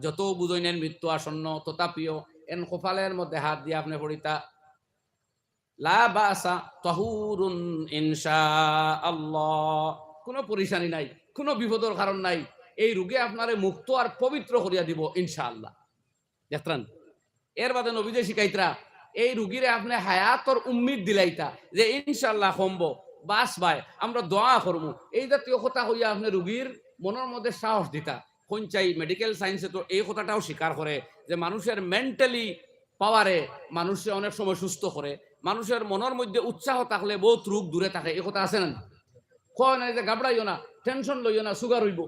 যত বুঝইনেন মৃত্যু আসন্ন, তথাপিও এন কপালের মধ্যে হাত দিয়ে আপনি পড়িতা লা বাসা তাহুরুন ইনশাআল্লাহ, কোনো পরিশানি নাই, কোনো বিপদের কারণ নাই, এই রোগে আপনারে মুক্ত আর পবিত্র করিয়া দিব ইনশাআল্লাহ। দেখতেন এর বাদে নবীজে শিখাইতরা এই রুগীরে আপনি হায়াতর উম্মিদ দিলাইতা যে ইনশাআল্লাহ কমবো, বাস ভাই আমরা দোয়া করবো, এই জাতীয় কথা হইয়া আপনি রুগীর মনের মধ্যে সাহস দিতা। কোন চাই মেডিকেল সায়েন্সে তো এই কথাটাও স্বীকার করে যে মানুষের মেন্টালি পাওয়ারে মানুষে অনেক সময় সুস্থ করে, মানুষের মনের মধ্যে উৎসাহ থাকলে বহুত রোগ দূরে থাকে, এই কথা আছে না? কয় না যে ঘাবড়াইও না, টেনশন লইও না, সুগার হইব,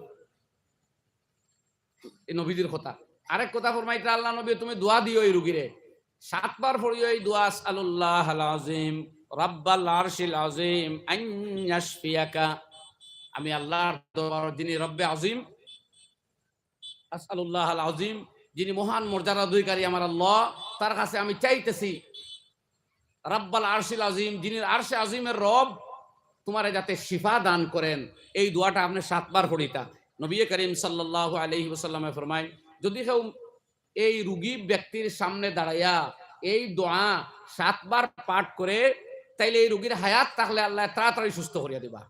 এই নবীজির কথা। আরেক কথা ফরমাইতে আল্লাহ নবী তুমি দোয়া দিও এই রুগীরে 7 বার পড়িও এই দোয়া আল্লাহ আল আযীম রাব্বাল আরশিল আযীম আন ইয়াশফিয়াকা। আমি আল্লাহর দরবার যিনি রব্বে আযীম আসআলুল্লাহ আল আযীম যিনি মহান মর্যাদা অধিকারী আমার আল্লাহ, তার কাছে আমি চাইতেছি রাব্বাল আরশিল আযীম যিনি আরশে আযীমের রব তোমারে যাতে শিফা দান করেন। এই দোয়াটা আপনি 7 বার পড়িতা। নবী করিম সাল্লাল্লাহু আলাইহি ওয়াসাল্লামে ফরমায় যদি কেউ এই রোগী ব্যক্তির সামনে দাঁড়াইয়া এই দোয়া 7 বার পাঠ করে তাইলে এই রোগীর হায়াত থাকলে আল্লাহ তাড়াতাড়ি সুস্থ করিয়া দিবা,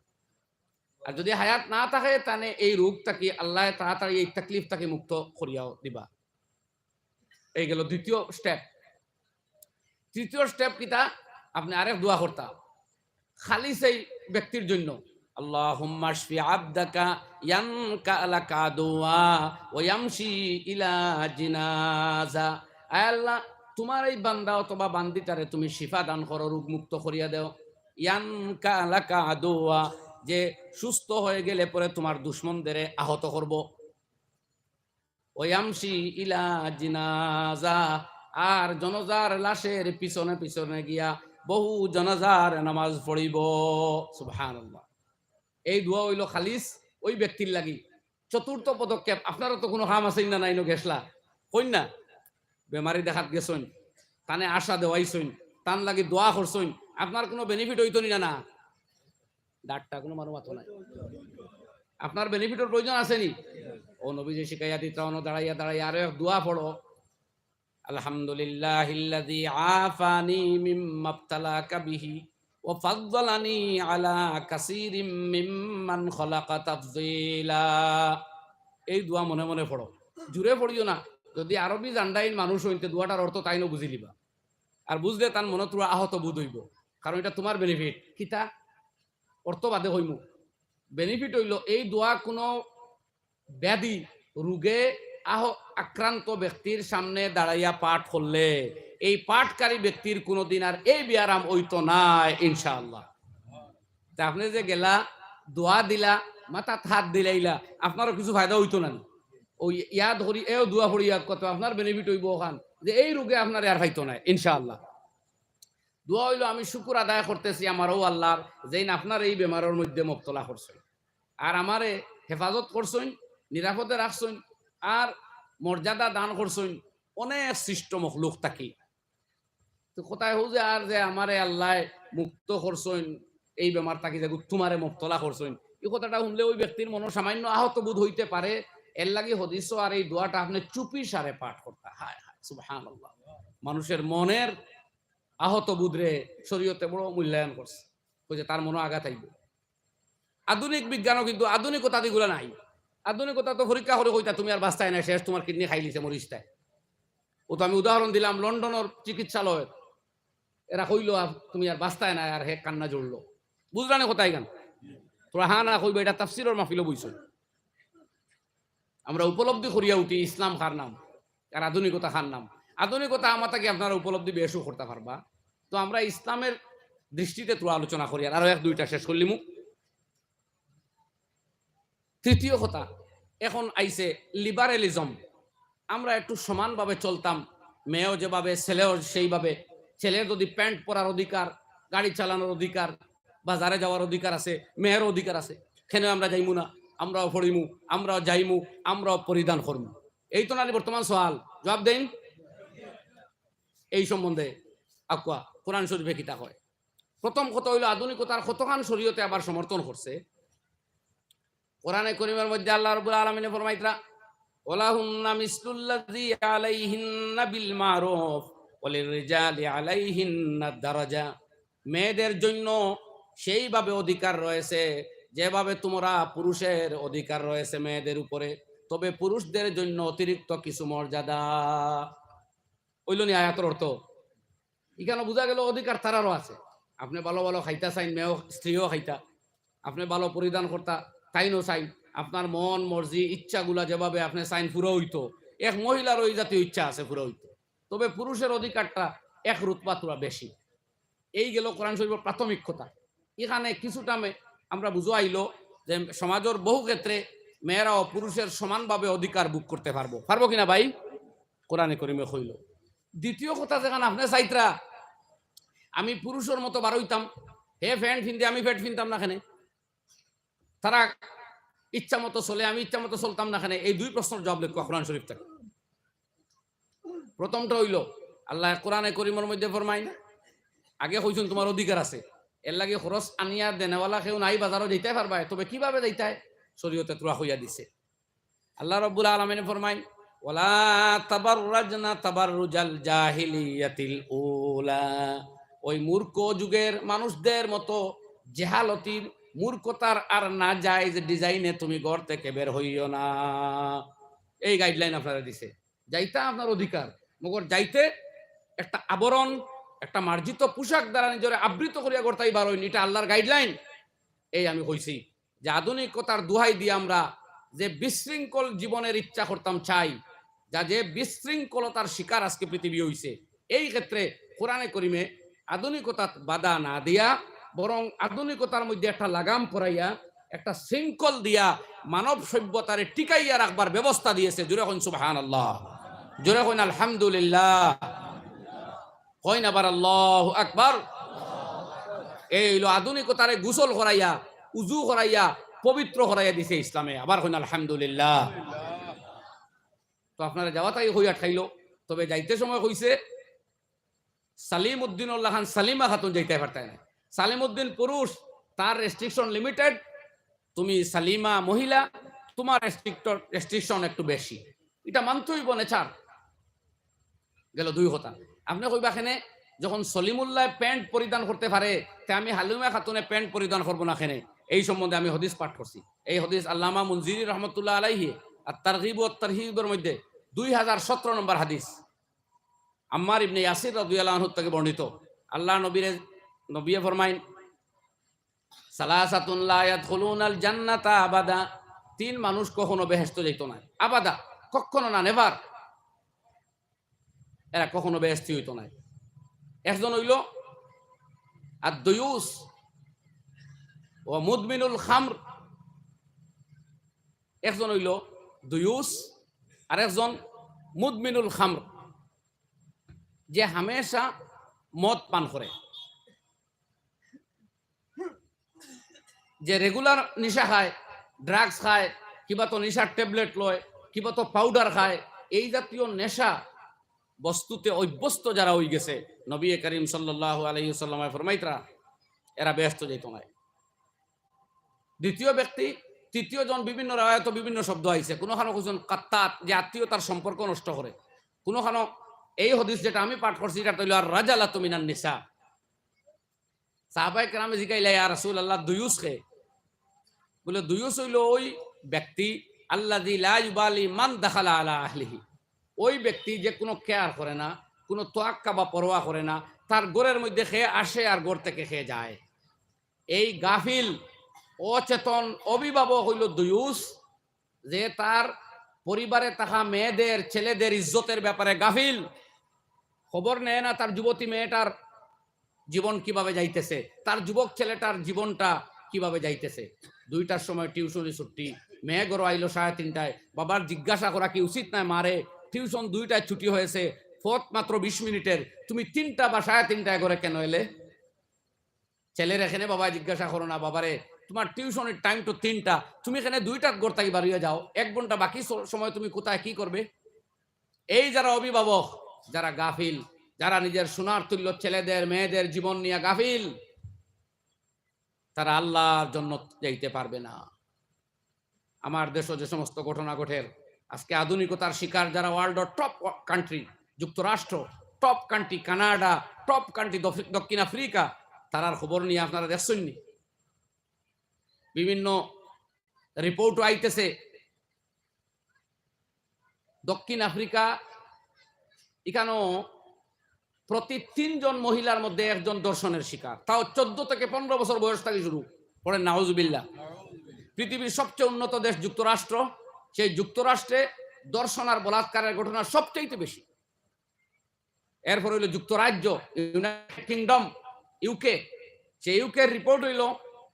আর যদি হায়াত না থাকে তাহলে এই রোগটাকে আল্লাহ তাড়াতাড়ি এই তাকলিফটাকে মুক্ত করিয়াও দিবা। এই গেল দ্বিতীয় স্টেপ। তৃতীয় স্টেপ কিটা আপনি আরেক দোয়া করতা খালি সেই ব্যক্তির জন্য আল্লাহুম্মা শফি আবদাকা ইয়ানকা লাকা দুআ ওয়া ইয়ামশি ইলা জিনাজা। আয় আল্লাহ তোমার এই বান্দা অথবা বান্দিটারে তুমি শিফা দান করো, রোগ মুক্ত করিয়া দাও। ইয়ানকা লাকা দুআ যে সুস্থ হয়ে গেলে পরে তোমার দুশমনদের আহত করব। ওয়া ইয়ামশি ইলা জিনাজা আর জনজার লাশের পিছনে পিছনে গিয়া বহু জনাজার নামাজ পড়িব। সুবহানাল্লাহ। এই দোয়া হইল খালিস ওই ব্যক্তির লাগি। চতুর্থ পদক্ষেপ আপনারও তো কোনো কাম আছে না নাই গেছলা কই না বেমারি দেখাত গেছইন তানে আশা দেওয়াইছইন তান লাগি দোয়া করছইন আপনার কোনো বেনিফিট হইতো না না ডাক্তার কোনো মানুষ মাথা নাই আপনার বেনিফিটের প্রয়োজন আছে নি? ও নবী যে শিখাইয়া দিত দাঁড়াইয়া দাঁড়াইয়া আরে দোয়া পড়ো আলহামদুলিল্লাহিল্লাযী আফানি মিম্মা ইবতালাকা বিহি ওয়া ফাদ্দালানি আলা কাসীরিম মিম্মান খালাকা তাফযীলা। এই দোয়া মনে মনে পড়ো, জুড়ে পড়িও না। যদি আরবি জানডাইন মানুষ হইতে দোয়াটার অর্থ তাইনো বুঝি লিবা, আর বুঝলে তার মনে তোরা আহত বোধ হইব, কারণ এটা তোমার বেনিফিট। কিতা অর্থ বাদে হইমু বেনিফিট হইল এই দোয়া কোনো ব্যাধি রোগে আক্রান্ত ব্যক্তির সামনে দাঁড়াইয়া পাঠ করলে এই পাঠকারী ব্যক্তির কোনোদিন আর এই ব্যায়াম হইতো না ইনশাআল্লাহ। তা আপনি যে গেলা দোয়া দিলা মাথা হাত দিলাইলা আপনারও কিছু ফায়দা হইতো না। ওই ইয়া ধরি এও দোয়া পড়ি কত আপনার বেনিফিট হইব ওখান যে এই রোগে আপনার আর ফাইতো না ইনশাআল্লাহ। দোয়া হইলো আমি শুকুর আদায় করতেছি আমারও আল্লাহর যেই আপনার এই বেমারের মধ্যে মুবতলা করছেন আর আমারে হেফাজত করছেন, নিরাপদে রাখছেন আর মর্যাদা দান করছেন অনেক সৃষ্ট মখলুক থাকি। তো কোথায় হোক যে আর যে আমারে আল্লাহ মুক্ত করছেন এই বেমার থাকি যে তোমারে মুবতলা করছেন, এই কথাটা শুনলে ওই ব্যক্তির মনে সামান্য আহত বোধ হইতে পারে। এর লাগি হদিস আর এই দোয়াটা আপনি চুপি সারে পাঠ করতে। হায় হায় সুবহানাল্লাহ। মানুষের মনের আহত বুধরে শরীয়তে বড় মূল্যায়ন করছে, ওই যে তার মনে আঘাত আইব। আধুনিক বিজ্ঞানও কিন্তু আধুনিকতা দিগুলো নাই। আধুনিকতা তো পরীক্ষা করে কইতা তুমি আর বাঁচতাই না, শেষ তোমার কিডনি খাই লিছে মরিচটায়। ও তো আমি উদাহরণ দিলাম লন্ডনের চিকিৎসালয়, এরা কইলো তুমি আর বাঁচতায় না আর হে কান্না জড়লো। বুঝলা না কোথায় গান তোরা হা না কইবে এটা তাফসিরের মাহফিলও বইছ। আমরা উপলব্ধি করিয়া উঠি ইসলাম খার নাম আর আধুনিকতা খার নাম। আধুনিকতা আমাকে আপনারা উপলব্ধি বেশও করতে পারবা। তো আমরা ইসলামের দৃষ্টিতে তো আলোচনা করি। আর এক দুইটা শেষ করলি মুখ। তৃতীয় কথা এখন আইছে লিবারেলিজম। আমরা একটু সমানভাবে চলতাম, মেয়েও যেভাবে ছেলেও সেইভাবে। ছেলের যদি প্যান্ট পরার অধিকার, গাড়ি চালানোর অধিকার, বাজারে যাওয়ার অধিকার আছে, মেয়েরও অধিকার আছে। কেন আমরা যাইমু না? আমরাও পড়িমু, আমরাও যাইমু, আমরাও পরিধান করমু। এই তো না বর্তমান সওয়াল, জবাব দেন এই সম্বন্ধে। আকুয়া কোরআন শরীফে কিতা হয়? প্রথম কথা হইল আধুনিকতার কতখান শরীয়তে আবার সমর্থন করছে। কোরআনে কারীমের মধ্যে আল্লাহ রাব্বুল আলামিন ফরমাইতরা ওয়ালাহুন্না মিসলুল্লাযী আলাইহিন্না বিল মারুফ ওয়ালিররিজালি আলাইহিন্না দারাজা। মেয়েদের জন্য সেইভাবে অধিকার রয়েছে যেভাবে তোমরা পুরুষের অধিকার রয়েছে মেয়েদের উপরে, তবে পুরুষদের জন্য অতিরিক্ত কিছু মর্যাদা। হইল নি আয়াতের অর্থ? এখানে বোঝা গেল অধিকার তারারও আছে। আপনি ভালো ভালো খাইতা চাইন, মেয়েও স্ত্রীও খাইতা। আপনি ভালো পরিধান করতা তাইনও চাইন। আপনার মন মর্জি ইচ্ছাগুলা যেভাবে আপনি চাইন পুরো হইতো। এক মহিলার ওই জাতীয় ইচ্ছা আছে পুরো হইতো, তবে পুরুষের অধিকারটা এক রুতবা তোরা বেশি। এই গেল কোরআন শরীফের প্রাথমিক কথা। এখানে কিছুটা আমরা বুঝো আইলো যে সমাজের বহু ক্ষেত্রে মেয়েরাও পুরুষের সমানভাবে অধিকার ভোগ করতে পারবো কিনা ভাই? কোরআনে করিমে হইল। দ্বিতীয় কথা যেখানে আপনি চাইতরা আমি পুরুষের মতো বার হইতাম, হে প্যান্ট ফিনতে আমি প্যান্ট ফিনতাম না খানে, তারা ইচ্ছা মতো চলে আমি ইচ্ছা মতো চলতাম না খানে, এই দুই প্রশ্নের জবাব লিখো কোরআন শরীফ থেকে। প্রথমটা হইল আল্লাহ কোরআনে করিমের মধ্যে ফরমাইন আগে কইছেন তোমার অধিকার আছে, এর লাগে খরচ আনিয়া দেনেওয়ালা কেউ নাই বাজারও যেতে পারবা, তবে কিভাবে যাইতায় শরীয়তে তুলা হইয়া দিছে। আল্লাহ রাব্বুল আলামিন ফরমাইন ওয়ালা তাবাররাজনা তাবাররুজাল জাহিলিয়াতিল উলা, ওই মূর্খ যুগের মানুষদের মতো জেহালতির মূর্খতার আর না যায় যে ডিজাইনে তুমি ঘর থেকে বের হইও না। এই গাইডলাইন আপনারা দিছে। যাইতা আপনার অধিকার, মগর যাইতে একটা আবরণ একটা মার্জিত পোশাক দ্বারা নিজের আবৃত করিয়া করতেই পারোই, এটা আল্লাহর গাইডলাইন। এই আমি কইছি যে আধুনিকতার দোহাই দিয়ে আমরা যে বিশৃঙ্খল জীবনের ইচ্ছা করতাম চাই, যা যে বিশৃঙ্খলতার শিকার আজকে পৃথিবী হইছে, এই ক্ষেত্রে কোরআনে করিমে আধুনিকতার বাধা না দিয়া বরং আধুনিকতার মধ্যে একটা লাগাম পরাইয়া একটা শৃঙ্খল দিয়া মানব সভ্যতারে টিকাইয়া রাখবার ব্যবস্থা দিয়েছে। জোরে কইন সুবহানাল্লাহ, জোরে কইন আলহামদুলিল্লাহ, কইন আবার আল্লাহু আকবার। এই হইল আধুনিকতারে গোসল করাইয়া উজু করাইয়া পবিত্র করাইয়া দিছে ইসলামে। আবার কইন আলহামদুলিল্লাহ। তো আপনারা যাওয়াতাই হইয়া খাইল, তবে যাইতে সময় কইছে সালিম উদ্দিন উল্লাহ খান সালিমা খাতুন যাইতে পারতায় না। সালিম উদ্দিন পুরুষ, তার রেস্ট্রিকশন লিমিটেড, তুমি সালিমা মহিলা, তোমার রেস্ট্রিকশন একটু বেশি, এটা মানতে হইব নেচার। গেল দুই কথা। আপনি কইবা খেনে যখন সলিমুল্লাহ প্যান্ট পরিধান করতে পারে তে আমি হালিমা খাতুনে প্যান্ট পরিধান করবো না খেনে, এই সম্বন্ধে আমি হদিস পাঠ করছি। এই হদিস আল্লামা মুনজিরি রহমতুল্লাহ আলাইহি আর তারগিব ও তারহিবের মধ্যে 2017 নম্বর হাদিস, আম্মার ইবনে ইয়াসির রাদিয়াল্লাহু আনহু থেকে বর্ণিত। আল্লাহ নবী ফরমাইন সালাসাতুন লা ইয়াদখুলুনাল জান্নাতা আবাদা, তিন মানুষ কখনো বেহেশতে যাইত না, আবাদা কখনো না, নেভার, এরা কখনো বেহেশতি হইতো না। একজন হইল আদ-দুয়ুস ও মুদমিনুল খামর, একজন হইল দুয়ুস আর একজন মুদমিনুল খামর, যে হামেশা মদ পান করে, যে রেগুলার নিশা খায়, ড্রাগস খায়, কিবা তো নিশার ট্যাবলেট লয়, কিবা তো পাউডার খায়, এই জাতীয় নেশা বস্তুতে অভ্যস্ত যারা হয়ে গেছে, নবী করিম সাল্লাল্লাহু আলাইহি ওয়াসাল্লাম ফরমাইতরা এরা ব্যস্ত যেত না। দ্বিতীয় ব্যক্তি, তৃতীয় জন, বিভিন্ন রায়াত বিভিন্ন শব্দ আইছে, কোনোখানো কোন কাত্তাত, যে আত্মীয়তার সম্পর্ক নষ্ট করে, কোনোখানো এই হদিস যেটা আমি পাঠ করছি এটা হইল আর রাজালাতু মিনান নিসা। সাহাবায়ে কেরামে জিজ্ঞাইলা ইয়া রাসূলুল্লাহ দুয়ুস কে? বলে দুয়ুস হইল ওই ব্যক্তি আল্লাযী লা ইউবালি মান দাখালা আলা আহলিহি, ওই ব্যক্তি যে কোনো কেয়ার করে না, কোনো তোয়াক্কা বা পরোয়া করে না, তার ঘরের মধ্যে খেয়ে আসে আর ঘর থেকে খেয়ে যায়। এই গাফিল অচেতন অভিভাবক হইল দুয়ুস, যে তার পরিবারে থাকা মেয়েদের ছেলেদের ইজ্জতের ব্যাপারে গাফিল, খবর নেয় না তার যুবতী মেয়েটার জীবন কিভাবে যাইতেছে, তার যুবক ছেলেটার জীবনটা কিভাবে যাইতেছে। 2টার সময় টিউশনি ছুটি, মেয়ে ঘর আইলো 3:30টায়, বাবার জিজ্ঞাসা করা কি উচিত নয়, মারে টিউশন 2টায় ছুটি হয়েছে, ফত মাত্র 20 মিনিটের, তুমি 3টা বা 3:30টায় ঘরে কেন এলে? ছেলের এখানে বাবা জিজ্ঞাসা করো না, বাবারে তোমার টিউশনের টাইম তো 3টা, তুমি এখানে 2টার ঘর থেকে বাড়িয়ে যাও, 1 ঘন্টা বাকি সময় তুমি কোথায় কি করবে? এই যারা অভিভাবক, যারা গাফিল, যারা নিজের সোনার তুল্য ছেলেদের মেয়েদের জীবন নিয়ে গাফিল, তারা আল্লাহর জন্য যাইতে পারবে না। আমার দেশে যে সমস্ত ঘটনা ঘটে, আজকে আধুনিকতার শিকার যারা ওয়ার্ল্ডের টপ কান্ট্রি, যুক্তরাষ্ট্র top country, Canada top country, দক্ষিণ আফ্রিকা, তারার খবর নিয়ে আপনারা দেখছেননি? বিভিন্ন রিপোর্ট আইতেছে দক্ষিণ আফ্রিকা এখানেও প্রতি 3 জন মহিলার মধ্যে একজন দর্শনের শিকার, তাও 14 থেকে 15 বছর বয়স থেকে শুরু পড়েন নাউজুবিল্লাহ। পৃথিবীর সবচেয়ে উন্নত দেশ যুক্তরাষ্ট্র, সেই যুক্তরাষ্ট্রে দর্শন আর বলাৎকারের ঘটনা সবচেয়ে বেশি। এরপর হইল যুক্তরাজ্য, ইউনাইটেড কিংডম, ইউকে, সেই ইউকের রিপোর্ট হইল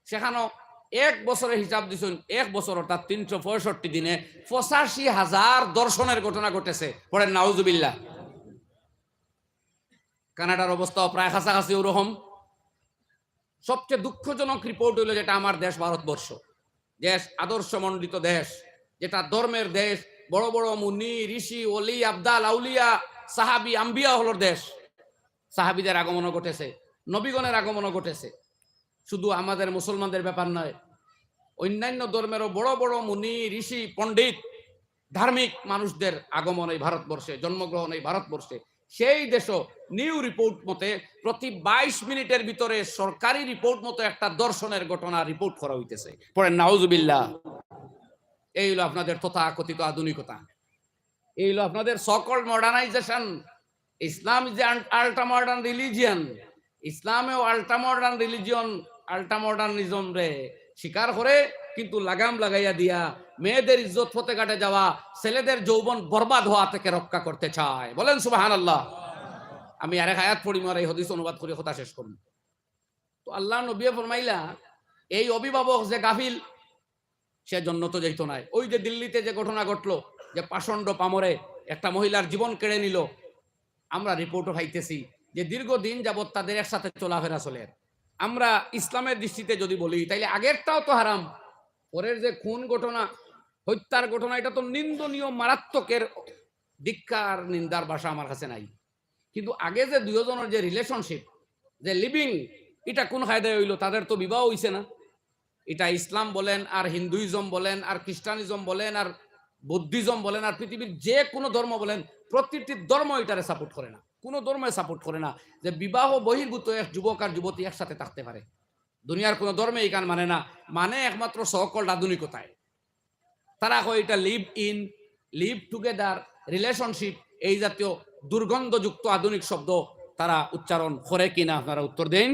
সেখানেও এক বছরের হিসাব দিছেন, এক বছর অর্থাৎ 365 দিনে 85,000 দর্শনের ঘটনা ঘটেছে। পড়েন নাউজুবিল্লাহ। কানাডার অবস্থাও প্রায় কাছাকাছি ওরকম। সবচেয়ে দুঃখজনক রিপোর্ট হইল যেটা আমার দেশ ভারতবর্ষ, দেশ আদর্শমণ্ডিত দেশ, যেটা ধর্মের দেশ, বড় বড় মুনি ঋষি ওলি আবদাল আউলিয়া সাহাবি আম্বিয়া হলোর দেশ। সাহাবিদের আগমনও ঘটেছে, নবীগণের আগমনও ঘটেছে। শুধু আমাদের মুসলমানদের ব্যাপার নয়, অন্যান্য ধর্মেরও বড় বড় মুনি ঋষি পণ্ডিত ধার্মিক মানুষদের আগমন এই ভারতবর্ষে, জন্মগ্রহণ এই ভারতবর্ষে। সেই দেশও নিউ রিপোর্ট মতে প্রতি 22 মিনিটের ভিতরে সরকারি রিপোর্ট মতো একটা দর্শনের ঘটনা রিপোর্ট করা হইতেছে। পড়েন নাউজুবিল্লাহ। এই হলো আপনাদের তথাকথিত আধুনিকতা, এই হলো আপনাদের সকল modernisation. Islam is ultra modern religion. ইসলামেও ultra modern religion, ultra modernism রে স্বীকার করে, কিন্তু লাগাম লাগাইয়া দিয়া মেয়েদের ইজ্জত ফতে কাটে যাওয়া, ছেলেদের যৌবন বরবাদ হওয়া থেকে রক্ষা করতে চায়। বলেন সুবহানাল্লাহ। আমি আরেক আয়াত পড়ি, আর এই হাদিস অনুবাদ করে কথা শেষ করুন। তো আল্লাহ নবী ফরমাইলা, এই অভিভাবক যে গাফিল সে জন্নত যাইতো না। ওই যে দিল্লিতে যে ঘটনা ঘটলো, যে পাষণ্ড পামরে একটা মহিলার জীবন কেড়ে নিল, আমরা রিপোর্টও পাইতেছি যে দীর্ঘদিন যাবৎ তাদের একসাথে চলাফেরা চলে। আমরা ইসলামের দৃষ্টিতে যদি বলি, তাইলে আগেরটাও তো হারাম, পরের যে খুন ঘটনা, হত্যার ঘটনা, এটা তো নিন্দনীয়, মারাত্মকের ধিক্কার, নিন্দার ভাষা আমার কাছে নাই। কিন্তু আগে যে দুজনের যে রিলেশনশিপ, যে লিভিং, এটা কোন কায়দায় হইল? তাদের তো বিবাহ হইছে না। এটা ইসলাম বলেন, আর হিন্দুইজম বলেন, আর খ্রিস্টানিজম বলেন, আর বৌদ্ধিজম বলেন, আর পৃথিবীর যে কোনো ধর্ম বলেন, প্রতিটি ধর্ম এটারে সাপোর্ট করে না। কোনো ধর্মে সাপোর্ট করে না যে বিবাহ বহির্ভূত এক যুবক আর যুবতী একসাথে থাকতে পারে। দুনিয়ার কোনো ধর্মে এই কান মানে না, মানে একমাত্র সকল আধুনিকতায়। তারা কয় এটা live in, live together, relationship, এই জাতীয় দুর্গন্ধযুক্ত আধুনিক শব্দ তারা উচ্চারণ করে কিনা? আপনারা উত্তর দিন।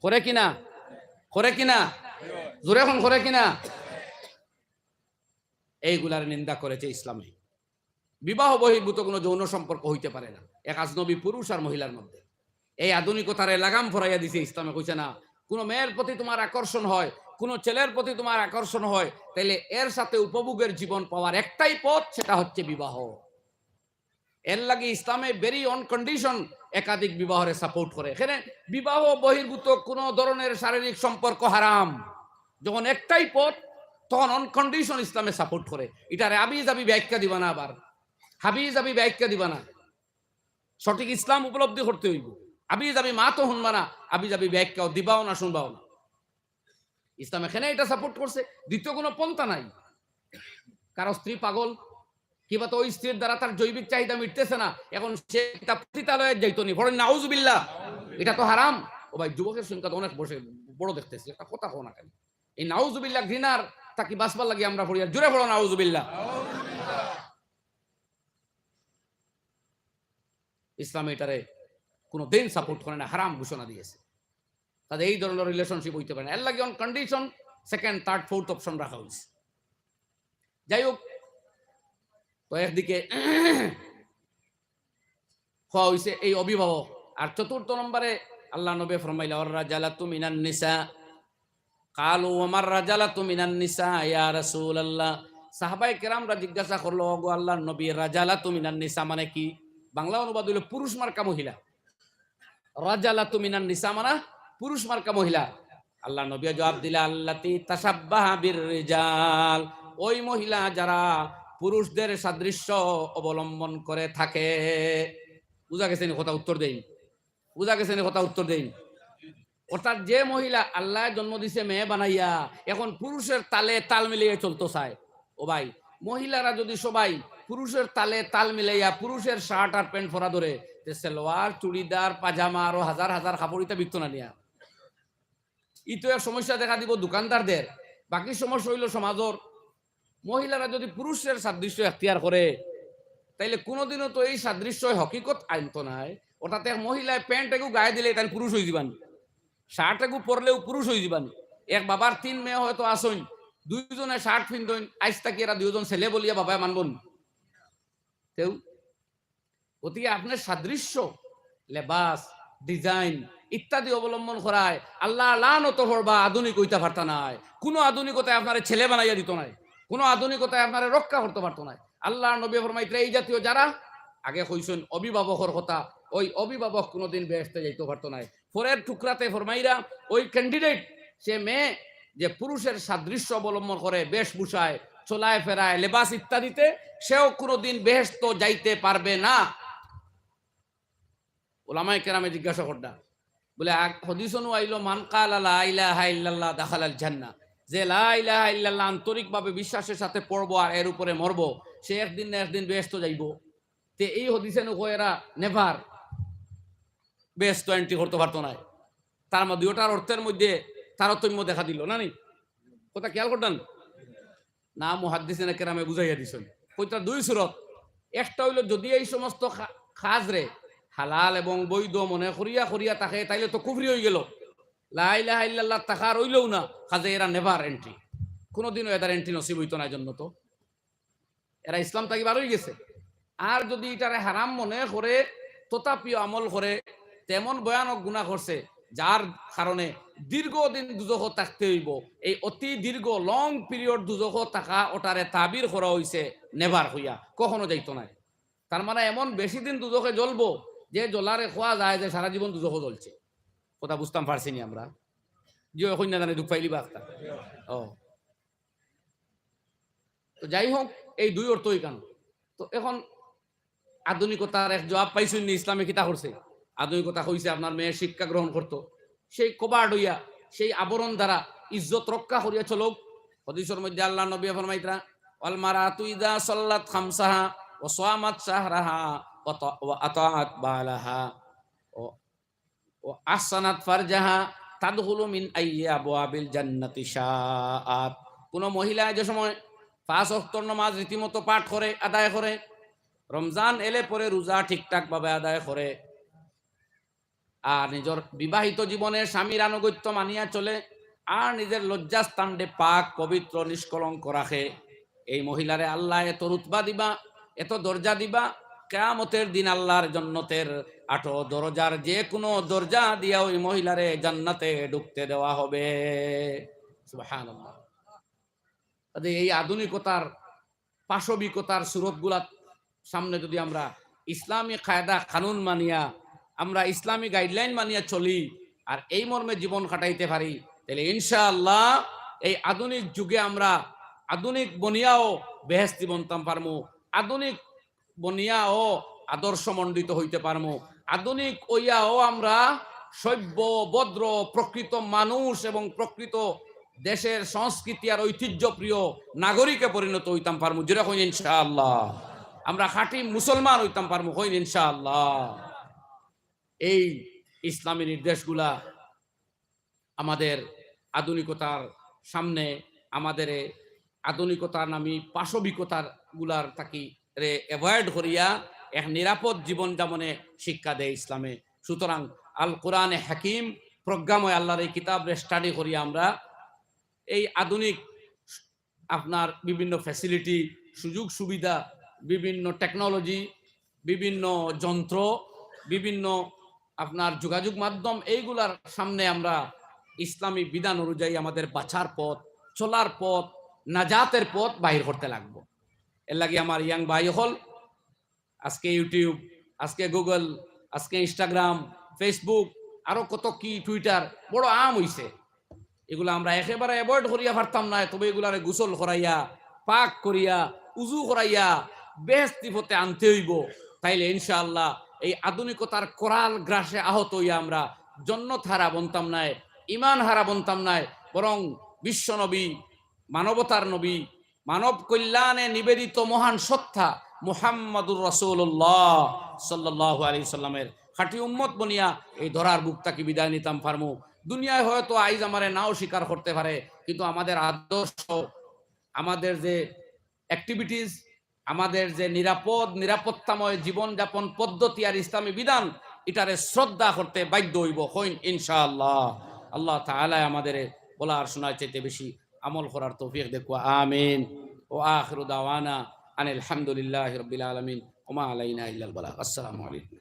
করে কিনা? করে কিনা? জোরে এখন করে কিনা? এইগুলার নিন্দা করেছে ইসলামে। বিবাহ বহির্ভূত কোনো যৌন সম্পর্ক হইতে পারে না এক আজনবী পুরুষ আর মহিলার মধ্যে। এই আধুনিকতারে লাগাম ফরাইয়া দিছে ইসলামে। কইছে না, কোনো মেয়ের প্রতি তোমার আকর্ষণ হয়, কোনো ছেলের প্রতি তোমার আকর্ষণ হয়, তাইলে এর সাথে উপভোগের জীবন পাওয়ার একটাই পথ, সেটা হচ্ছে বিবাহ। এর লাগে ইসলামে ভেরি অন কন্ডিশন একাধিক বিবাহের সাপোর্ট করে। এখানে বিবাহ বহির্ভূত কোনো ধরনের শারীরিক সম্পর্ক হারাম। যখন একটাই পথ, তখন অন কন্ডিশন ইসলামে সাপোর্ট করে। এটারে আবি যাবি ব্যাখ্যা দিবা না, আবার হাবি যাবি ব্যাখ্যা দিবা না। সঠিক ইসলাম উপলব্ধি করতে হইব। আবি যাবি মা তো শুনবা না, আবি যাবি ব্যাখ্যাও দিবাও না, শুনবাও না। ইসলাম এখানে এটা সাপোর্ট করছে, দ্বিতীয় কোনো পন্থা নাই। কারো স্ত্রী পাগল, কিবা তো ওই স্ত্রীর দ্বারা তার জৈবিক চাহিদা মিটতেছে না, এখন সে পতিতালয়ে যাইতো নি, বলেন নাউজুবিল্লাহ। এটা তো হারাম। ও ভাই, যুবকের সংখ্যা তো অনেক বড় দেখতেছি, একটা কথা কো না কেন? এই নাউজুবিল্লাহ ঘৃণার তাকে বাঁচবার লাগে আমরা পড়ি, আর জোরে বলো নাউজুবিল্লাহ। ইসলাম এটারে কোনো দিন সাপোর্ট করে না, হারাম ঘোষণা দিয়েছে। তাদের এই ধরনের রিলেশনশিপ হইতে পারে না। এর লাগে on condition second, third, fourth option রাখা হয়েছে। যাই হোক, তো একদিকে হওয়া হয়েছে এই অভিভাবক, আর চতুর্থ নম্বরে আল্লাহ নবী ফরমাইলা, ওয়ার রাজালাতু মিনান নিসা। কালু ওমার রাজালাতু মিনান নিসা ইয়া রাসূলুল্লাহ। সাহাবায়ে কেরামরা জিজ্ঞাসা করলো, ওগো আল্লাহর নবী, রাজালাতু মিনান নিসা মানে কি? বাংলা অনুবাদ হলো পুরুষ মার্কা মহিলা। রাজালাতু মিনান নিসা মানে পুরুষ মার্কা মহিলা। আল্লাহ নবী জবাব দিলা, আল্লাতি তাসাব্বাহা বির রিজাল, ওই মহিলা যারা পুরুষদের সাদৃশ্য অবলম্বন করে থাকে। বুঝা গেছে নি কথা? উত্তর দেই। বুঝা গেছে নি কথা? উত্তর দেই। অর্থাৎ যে মহিলা আল্লাহ জন্ম দিছে মেয়ে বানাইয়া, এখন পুরুষের তালে তাল মিলিয়ে চলতে চায়। ও ভাই, মহিলারা যদি সবাই পুরুষের তালে তাল মিলাইয়া পুরুষের শার্ট আর প্যান্ট পরা ধরে, সালোয়ার, চুড়িদার, পাজামা আরো হাজার হাজার কাপড়িতে বিকতো না নিয়া। ইতো এক সমস্যা দেখা দিব দোকানদারদের। বাকি সমস্যা হইল সমাজের। মহিলারা যদি পুরুষের সাদৃশ্য এখতিয়ার করে, তাইলে কোনোদিনও তো এই সাদৃশ্য হকিকত আনতো নাই। অর্থাৎ এক মহিলায় প্যান্ট একু গায়ে দিলে তাহলে পুরুষ হয়ে যাবান, শার্ট একু পরলেও পুরুষ হয়ে যাবান। এক বাবার 3 মেয়ে হয়তো আসইন, দুইজনে শার্ট পিনতইন, আইজ তাকি এরা দুইজন ছেলে বলিয়া বাবায় মানবন কেউ? অতিকে আপনার সাদৃশ্য, লেবাস, ডিজাইন, ইত্যাদি অবলম্বন করায় আল্লাহ লানত করবা আধুনিক হইতে পারতা নাই। কোনো আধুনিকতায় আপনারে ছেলে বানাইয়া দিত নাই, কোনো আধুনিকতায় আপনারে রক্ষা করতে পারতো নাই। আল্লাহ নবী ফরমাইতে এই জাতীয় যারা আগে কইছেন অভিভাবকর কথা, ওই অভিভাবক কোনোদিন বেহেশতে যাইতে পারতো নাই। পরের টুকরাতে ফরমাইরা ওই ক্যান্ডিডেট সে মেয়ে যে পুরুষের সাদৃশ্য অবলম্বন করে বেশভূষায়, চলায় ফেরায়, লেবাস ইত্যাদিতে, সেও কোনোদিন বেহেশত যাইতে পারবে না। ওলামায়ে কেরামে জিজ্ঞাসা করডা বলে হদিসনু আইলো মান কালা লা ইলাহা ইল্লাল্লাহ দাখালাল জান্নাহ, যে লা ইলাহা ইল্লাল্লাহ আন্তরিকভাবে বিশ্বাসের সাথে পড়বো আর এর উপরে মরবো, সে একদিন না একদিন বেহেশত যাইব। তে এই হদিসে নুকো এরা নেভার বেহেশত এন্ট্রি করতে পারতো না। তার মধ্যে ওটার অর্থের মধ্যে তারতম্য দেখা দিল না নি? কথা খেয়াল করতেন না? মুহাদ্দিসিনে কেরামে বুঝাইয়া দিছেন কইটা দুই সুরত। একটা হইল যদি এই সমস্ত খাজরে হালাল এবং বৈধ মনে করিয়া করিয়া তাকে, তাইলে তো কুফরি হয়ে গেল। লা ইলাহা ইল্লাল্লাহ তাকার হইলও না, কাজে এরা নেভার এন্ট্রি, কোনোদিনও এদের এন্ট্রি নসিব হইতো না। জন্য তো এরা ইসলাম থাকি বার হয়ে গেছে। আর যদি এটারে হারাম মনে করে তথাপিও আমল করে, তেমন ভয়ানক গুনাহ করছে যার কারণে দীর্ঘদিন দুজখ থাকতে হইব। এই অতি দীর্ঘ লং পিরিয়ড দুজখ থাকা ওটারে তাবির করা হইছে নেভার হইয়া, কখনো যাইতো না। তার মানে এমন বেশি দিন দুজখে জ্বলবো যে জ্বলারে খোয়া যায় যে সারা জীবন দুজখ জ্বলছে। কথা বুঝতাম পারছি নি আমরা? যে এখন না জানে দুঃখ পাইলি বা ও তো যাই হোক, এই দুই অর্থই কেন। তো এখন আধুনিকতার এক জবাব পাইছেন নি? ইসলামে কিতা করছে? আধুনিকতা হইছে আপনার মেয়ে শিক্ষা গ্রহণ করতো, সেই কবাট হইয়া, সেই আবরণ দ্বারা ইজ্জত রক্ষা করিয়া চলুক। হাদিসের মধ্যে আল্লাহ নবী ফরমাইতরা ওয়াল মারাতু ইযা সাল্লাত খামসাহা ওয়া সামাত শাহরাহা ওয়া আতাআত বালাহা ওয়া আহসানাত ফারজাহা তাদখুলু মিন আইয়ি আবওয়াবিল জান্নাতি শাআত। কোন মহিলা যে সময় 5 ওয়াক্ত নামাজ রীতিমতো পাঠ করে, আদায় করে, রমজান এলে পরে রোজা ঠিকঠাক ভাবে আদায় করে, আর নিজের বিবাহিত জীবনে স্বামীর আনুগত্য মানিয়া চলে, আর নিজের লজ্জাস্থানকে পাক পবিত্র নিষ্কলঙ্ক রাখে, এই মহিলারে আল্লাহ এত রুতবা দিবা, এত দরজা দিবা, কিয়ামতের দিন আল্লাহর জান্নাতের 8 দরজার যে কোনো দরজা দিয়া ওই মহিলারে জান্নাতে ঢুকতে দেওয়া হবে। সুবহানাল্লাহ। এই আধুনিকতার পাশবিকতার সুরতগুলা সামনে যদি আমরা ইসলামী কায়দা কানুন মানিয়া, আমরা ইসলামী গাইডলাইন মানিয়া চলি, আর এই মর্মে জীবন কাটাইতে পারি, তাহলে ইনশাআল্লাহ এই আধুনিক যুগে আমরা আধুনিক বনিয়াও বেহেশতি বনতাম পারমু, আধুনিক বনিয়াও আদর্শ মণ্ডিত হইতে পারমু, আধুনিক ওইয়াও আমরা সভ্য ভদ্র প্রকৃত মানুষ এবং প্রকৃত দেশের সংস্কৃতি আর ঐতিহ্য প্রিয় নাগরিকে পরিণত হইতাম পারমু। যেরকম ইনশাআল্লাহ আমরা খাঁটি মুসলমান হইতাম পারমু, হইন ইনশাআল্লাহ। এই ইসলামী নির্দেশগুলা আমাদের আধুনিকতার সামনে, আমাদের আধুনিকতার নামী পাশবিকতার গুলার তাকি রে অ্যাভয়েড করিয়া এক নিরাপদ জীবন যাপনে শিক্ষা দেয় ইসলামে। সুতরাং আল কোরআনে হাকিম প্রজ্ঞাময় আল্লাহর এই কিতাব রে স্টাডি করিয়া আমরা এই আধুনিক আপনার বিভিন্ন ফ্যাসিলিটি, সুযোগ সুবিধা, বিভিন্ন টেকনোলজি, বিভিন্ন যন্ত্র, বিভিন্ন আপনার যোগাযোগ মাধ্যম, এইগুলার সামনে আমরা ইসলামী বিধান অনুযায়ী আমাদের বাঁচার পথ, চলার পথ, নাজাতের পথ বাহির করতে লাগবো। এর লাগে আমার ইয়াং ভাই হল আজকে ইউটিউব, আজকে গুগল, আজকে ইনস্টাগ্রাম, ফেসবুক, আরো কত কি টুইটার বড় আম হইছে। এগুলো আমরা একেবারে অ্যাভয়েড করিয়া পারতাম না, তবে এগুলারে গোসল করাইয়া, পাক করিয়া, উজু করাইয়া বেহেশতি পথে আনতে হইব। তাইলে ইনশাআল্লাহ এই আধুনিকতার কোরাল গ্রাসে আহত হইয়া আমরা জন্নত হারা বনতাম নাই, ইমান হারা বনতাম নাই, বরং বিশ্ব নবী, মানবতার নবী, মানব কল্যাণে নিবেদিত মহান সত্তা মুহাম্মাদুর রাসূলুল্লাহ সাল্লাল্লাহু আলাইহি সাল্লামের খাঁটি উম্মত বনিয়া এই ধরার বুকটাকে বিদায় নিতাম পারমু। দুনিয়ায় হয়তো আইজ আমারে নাও স্বীকার করতে পারে, কিন্তু আমাদের আদর্শ, আমাদের যে অ্যাক্টিভিটিস, আমাদের যে নিরাপত্তাময় জীবনযাপন পদ্ধতি আর ইসলামী বিধান, এটারে শ্রদ্ধা করতে বাধ্য হইব, হইন ইনশাআল্লাহ। আল্লাহ তাআলা আমাদের বলার শোনার চাইতে বেশি আমল করার তৌফিক দেখো, আমিন। ও আখিরু দাওয়ানা আনিল হামদুলিল্লাহি রাব্বিল আলামিন ওয়া মা আলাইনা ইল্লাল বালাগ। আসসালামু আলাইকুম।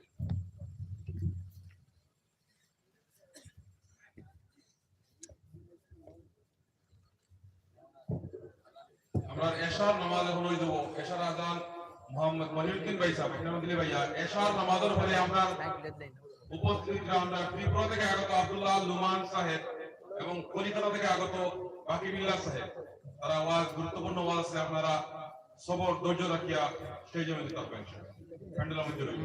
আপনার এশার নামাজ এখন হয়ে যাব এশার আজান মোহাম্মদ মহিউদ্দিন ভাই সাহেব এখানে দিলে ভাইয়া এশার নামাজের পরে আমরা উপস্থিত আমরা ত্রিপুরা থেকে আগত আব্দুল্লাহ লুমান সাহেব এবং কলিকাতা থেকে আগত বাকি বিল্লাহ সাহেব তারা ওয়াজ গুরুত্বপূর্ণ ওয়াজ আছে আপনারা সবর ধৈর্য রাখিয়া সেই জন্য দিতে পারবেন প্যান্ডেল মধ্যে রইল